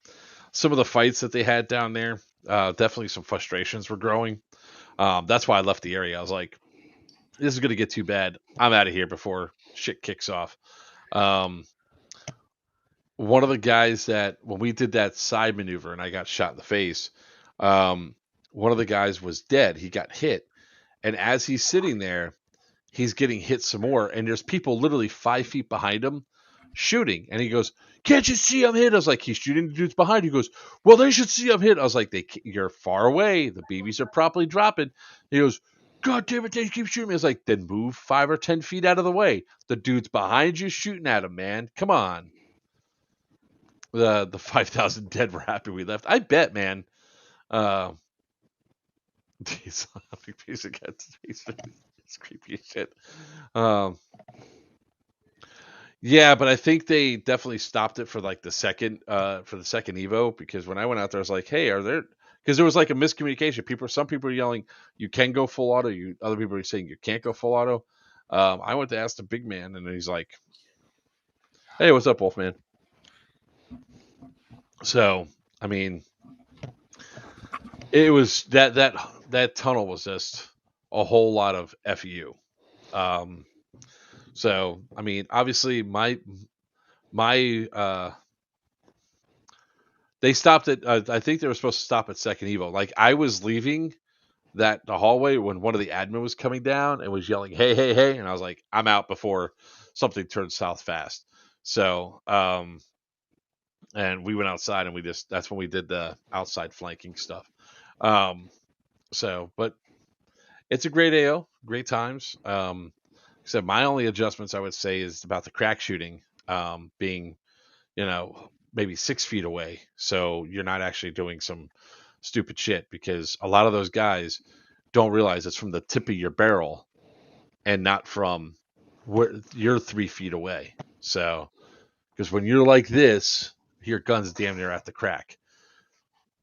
Some of the fights that they had down there, definitely some frustrations were growing. That's why I left the area. I was like, this is going to get too bad. I'm out of here before shit kicks off. One of the guys that, when we did that side maneuver and I got shot in the face, one of the guys was dead. He got hit. And as he's sitting there, he's getting hit some more. And there's people literally 5 feet behind him shooting. And he goes, can't you see I'm hit? I was like, he's shooting the dudes behind. He goes, well, they should see I'm hit. I was like, you're far away. The BBs are properly dropping. He goes, God damn it, they keep shooting me. I was like, then move 5 or 10 feet out of the way. The dude's behind you shooting at him, man. Come on. The 5,000 dead were happy we left. I bet, man. It's creepy as shit. Yeah, but I think they definitely stopped it for like the second Evo, because when I went out there, I was like, hey, are there? Because there was like a miscommunication. Some people are yelling, you can go full auto. Other people are saying you can't go full auto. I went to ask the big man, and he's like, hey, what's up, Wolfman? So, I mean, it was that tunnel was just a whole lot of FU. So, I mean, obviously my they stopped at I think they were supposed to stop at second Evo. Like, I was leaving the hallway when one of the admin was coming down and was yelling, hey, hey, hey, and I was like, I'm out before something turns south fast. So, and we went outside and that's when we did the outside flanking stuff. But it's a great AO, great times. So my only adjustments I would say is about the crack shooting, being, maybe 6 feet away. So you're not actually doing some stupid shit, because a lot of those guys don't realize it's from the tip of your barrel and not from where you're 3 feet away. So, because when you're like this, your gun's damn near at the crack.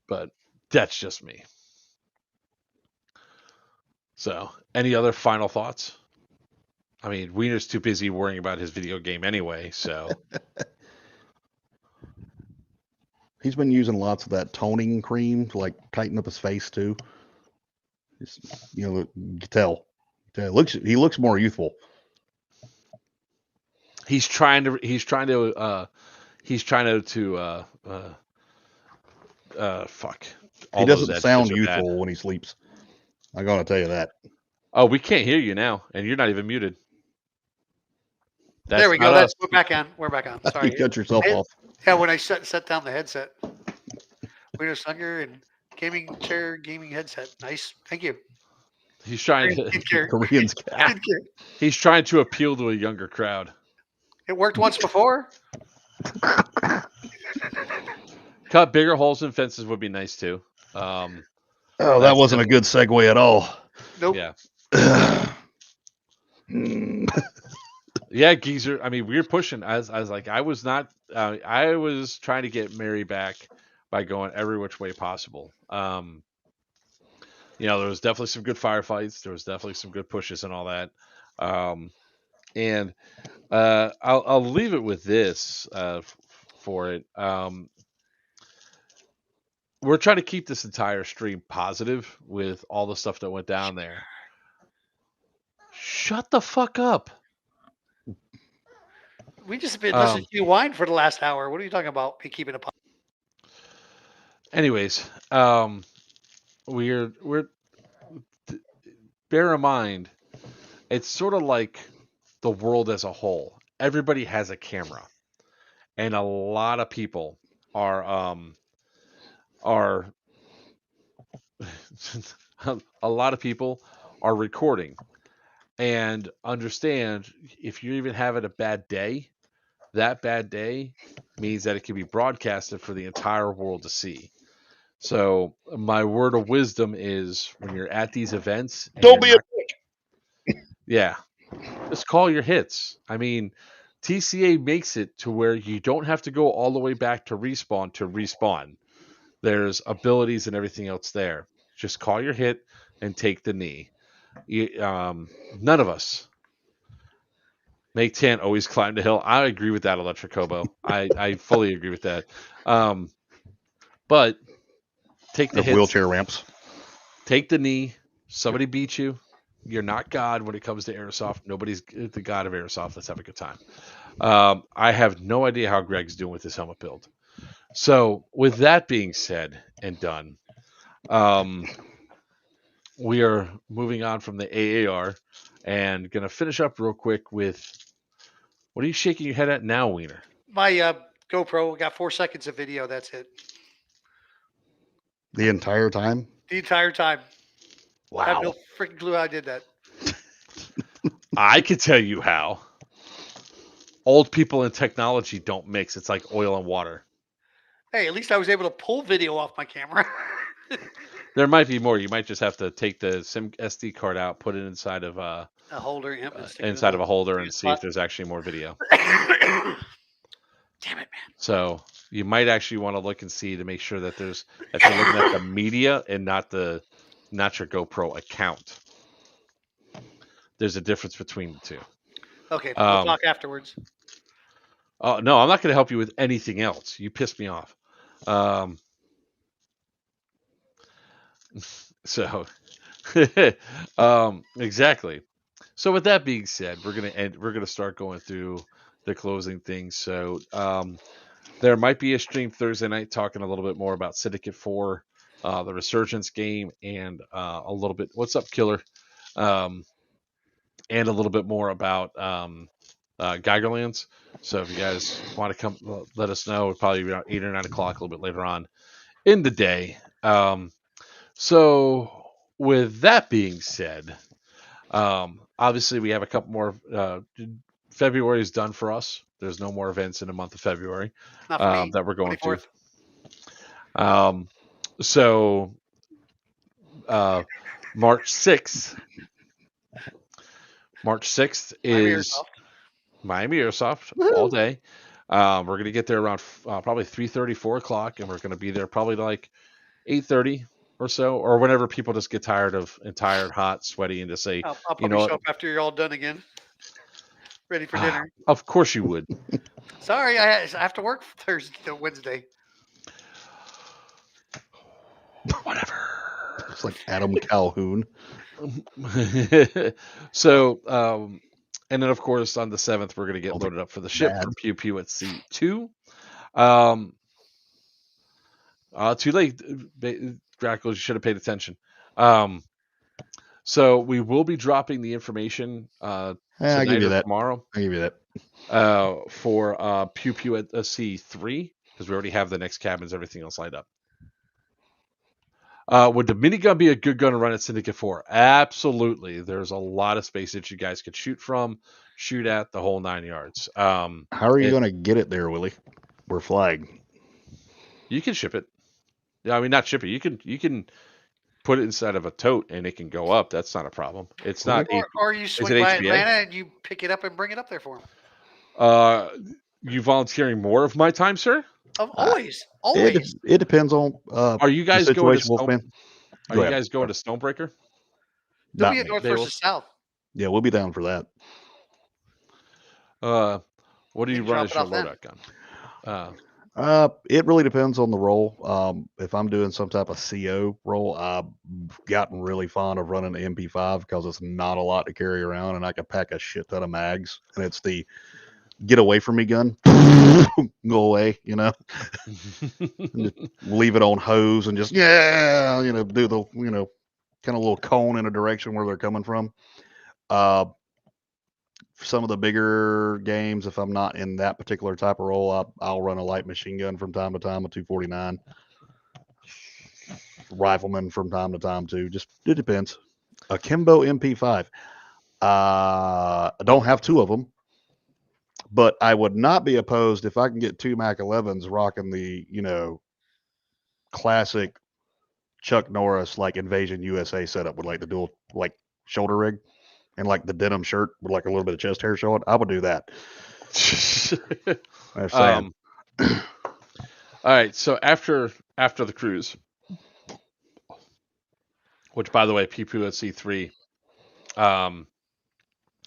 But that's just me. So, any other final thoughts? I mean, Wiener's too busy worrying about his video game anyway, so. He's been using lots of that toning cream to like tighten up his face too. You can tell. He looks more youthful. He's trying to fuck. He doesn't sound youthful when he sleeps. I'm gonna tell you that. Oh, we can't hear you now, and you're not even muted. There we go. We're back on. We're back on. Sorry. You cut yourself off. Yeah, when I set down the headset. Wiener Sunger and gaming headset. Nice. Thank you. He's trying to Koreans. He's trying to appeal to a younger crowd. It worked once before. Cut bigger holes in fences would be nice too. That wasn't a good segue at all. Nope. Yeah. Yeah, Geezer. I mean, we were pushing. I was like, I was not. I was trying to get Mary back by going every which way possible. There was definitely some good firefights. There was definitely some good pushes and all that. And I'll leave it with this for it. We're trying to keep this entire stream positive with all the stuff that went down there. Shut the fuck up. We just been listening to you whine for the last hour. What are you talking about? Keeping it. Anyways, we're bear in mind, it's sort of like the world as a whole. Everybody has a camera, and a lot of people are a lot of people are recording. And understand, if you're even having a bad day, that bad day means that it can be broadcasted for the entire world to see. So my word of wisdom is, when you're at these events, don't be a dick. Yeah, just call your hits. I mean, TCA makes it to where you don't have to go all the way back to respawn. There's abilities and everything else there. Just call your hit and take the knee. None of us make 10 always climb the hill. I agree with that, Electric Hobo. I fully agree with that. But take the Of hits, wheelchair ramps. take the knee. Somebody beat you. You're not God when it comes to airsoft. Nobody's the God of airsoft. Let's have a good time. I have no idea how Greg's doing with his helmet build. So, with that being said and done, we are moving on from the AAR and going to finish up real quick with what are you shaking your head at now, Wiener? My GoPro got 4 seconds of video. That's it. The entire time. The entire time. I have Wow. no freaking clue how I did that. I could tell you how. Old people and technology don't mix. It's like oil and water. Hey, at least I was able to pull video off my camera. There might be more. You might just have to take the SIM SD card out, put it inside of A holder, yep, and stick it inside in of a holder, the and see if spot. there's actually more video. Damn it, man. So you might actually want to look and see to make sure that you're looking at the media and not your GoPro account. There's a difference between the two. Okay, we'll talk afterwards. Oh no, I'm not going to help you with anything else. You pissed me off. So exactly. So with that being said, we're gonna start going through the closing things. So there might be a stream Thursday night talking a little bit more about Syndicate 4, the Resurgence game, and a little bit what's up, Killer, and a little bit more about Geigerlands. So if you guys want to come, let us know. It'll probably be around 8 or 9 o'clock, a little bit later on in the day. So with that being said, obviously we have a couple more. February is done for us. There's no more events in the month of February Not for me. that we're going 24th. to. So March 6th. March 6th is Miami Airsoft all day. We're going to get there around probably 3:30, 4 o'clock, and we're going to be there probably like 8:30 or so, or whenever people just get tired, hot, sweaty, and just say, I'll you probably know what? show up after you're all done again. Ready for dinner. Of course you would. Sorry, I have to work Thursday, Wednesday. Whatever. It's like Adam Calhoun. So, and then of course on the 7th we're going to get loaded up for the ship Dad. for Pew Pew at C2. Too late, Grackles. You should have paid attention. So we will be dropping the information I tonight give you or that. tomorrow I give you that. for Pew Pew at C3 because we already have the next cabins, everything else lined up. Would the minigun be a good gun to run at Syndicate 4? Absolutely. There's a lot of space that you guys could shoot from, shoot at, the whole 9 yards. How are you going to get it there, Willie? We're flagged. You can ship it. Yeah, I mean not ship it. You can put it inside of a tote and it can go up. That's not a problem. It's not. Or you swing it by HBA? Atlanta and you pick it up and bring it up there for them. You volunteering more of my time, sir? Always. It depends on. Are you guys the going to situation, Wolfman? Are you guys going to Stonebreaker? They'll Not be at me. North They will- versus South. Yeah, we'll be down for that. What do you You run drop as it your off then. loadout gun? It really depends on the role. If I'm doing some type of CO role, I've gotten really fond of running the MP5 because it's not a lot to carry around, and I can pack a shit ton of mags. And it's the get away from me gun, go away, you know. Leave it on hose and just do the kind of little cone in a direction where they're coming from. Some of the bigger games, if I'm not in that particular type of role, I'll run a light machine gun from time to time, a 249. Rifleman from time to time too. Just it depends. A Kimbo MP5. I don't have two of them, but I would not be opposed if I can get two Mac 11s rocking the classic Chuck Norris like Invasion USA setup with like the dual like shoulder rig. And like the denim shirt with like a little bit of chest hair showing, I would do that. I'm saying. All right. So after after the cruise, which, by the way, PPOC3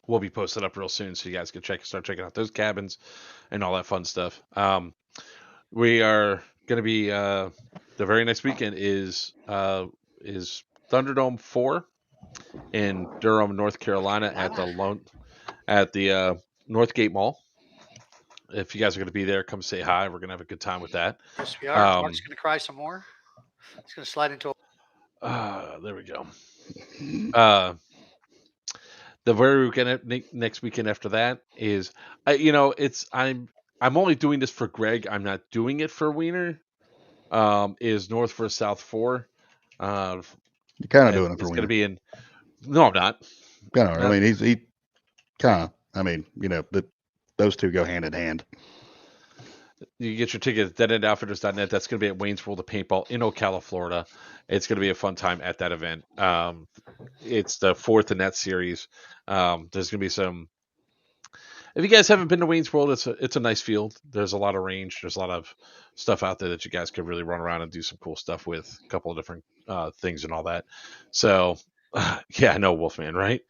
will be posted up real soon, so you guys can start checking out those cabins and all that fun stuff. We are going to be the very next weekend is Thunderdome 4 in Durham, North Carolina at the Northgate Mall. If you guys are going to be there, come say hi. We're going to have a good time with that. Yes, we are. Mark's going to cry some more. He's going to slide into a. There we go. The very weekend, next weekend after that is, I'm only doing this for Greg. I'm not doing it for Wiener. Is North vs South 4. You're kind of doing it for It's Wiener. going to be in. No, I'm not. Kind of. I mean, he kind of. I mean, those two go hand in hand. You get your ticket at deadendoutfitters.net. That's going to be at Wayne's World of Paintball in Ocala, Florida. It's going to be a fun time at that event. It's the 4th in that series. There's going to be some. If you guys haven't been to Wayne's World, it's a nice field. There's a lot of range. There's a lot of stuff out there that you guys could really run around and do some cool stuff with. A couple of different things and all that. So, yeah, I know Wolfman, right?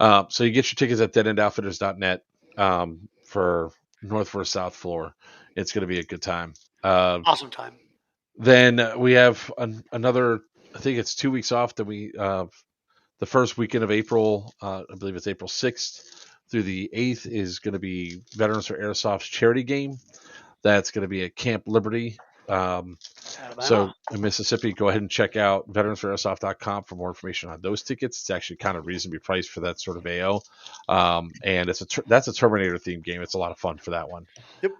So you get your tickets at deadendoutfitters.net for North vs South floor. It's going to be a good time. Awesome time. Then we have another. I think it's 2 weeks off. Then we the first weekend of April. I believe it's April 6th through the 8th is going to be Veterans for Airsoft's charity game. That's going to be at Camp Liberty. So in Mississippi, go ahead and check out veteransforairsoft.com for more information on those tickets. It's actually kind of reasonably priced for that sort of AO. And that's a Terminator themed game. It's a lot of fun for that one. Yep.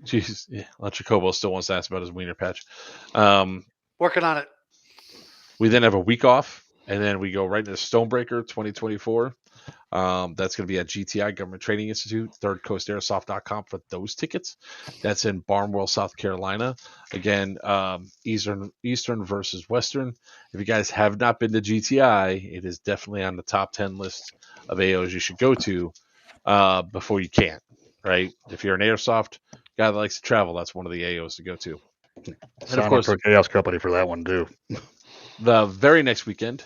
Geez, yeah, Chocobo still wants to ask about his wiener patch. Working on it. We then have a week off, and then we go right into Stonebreaker 2024. That's going to be at GTI Government Training Institute, thirdcoastairsoft.com for those tickets. That's in Barnwell, South Carolina. Again, Eastern versus Western. If you guys have not been to GTI, it is definitely on the top 10 list of AOs you should go to before you can, right? If you're an airsoft guy that likes to travel, that's one of the AOs to go to. And of course, for Chaos Company for that one too. The very next weekend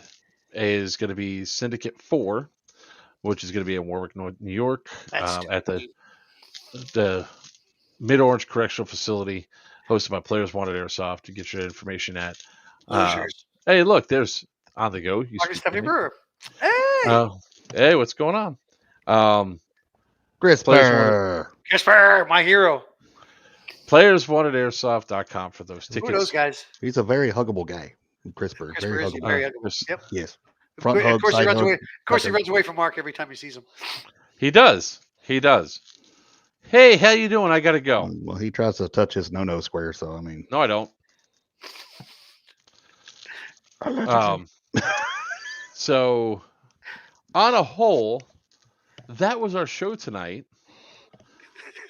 is going to be Syndicate 4, which is going to be in Warwick, New York, at the Mid-Orange Correctional Facility, hosted by Players Wanted Airsoft. To get your information at. Hey, look, there's on the go. Marcus Stephanie Brewer. Hey! Hey, what's going on? Crisper, my hero. PlayersWantedAirsoft.com for those tickets. Who are those guys? He's a very huggable guy. Crisper, very huggable. Very huggable. Yep. Yes. Front hug, of course, side he runs hug. away. Of course, he runs away from Mark every time he sees him. He does. Hey, how you doing? I gotta go. Well, he tries to touch his no square, so I mean. No, I don't. So, on a whole, that was our show tonight.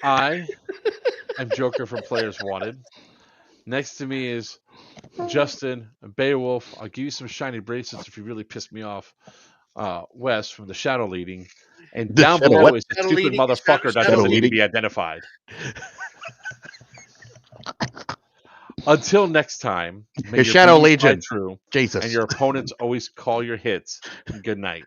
I am Joker from Players Wanted. Next to me is Justin Beowulf. I'll give you some shiny bracelets if you really piss me off. Wes from the Shadow Leading. And down below is the stupid motherfucker that doesn't need to be identified. Until next time, may your Shadow Legion, true, Jesus, and your opponents always call your hits. Good night.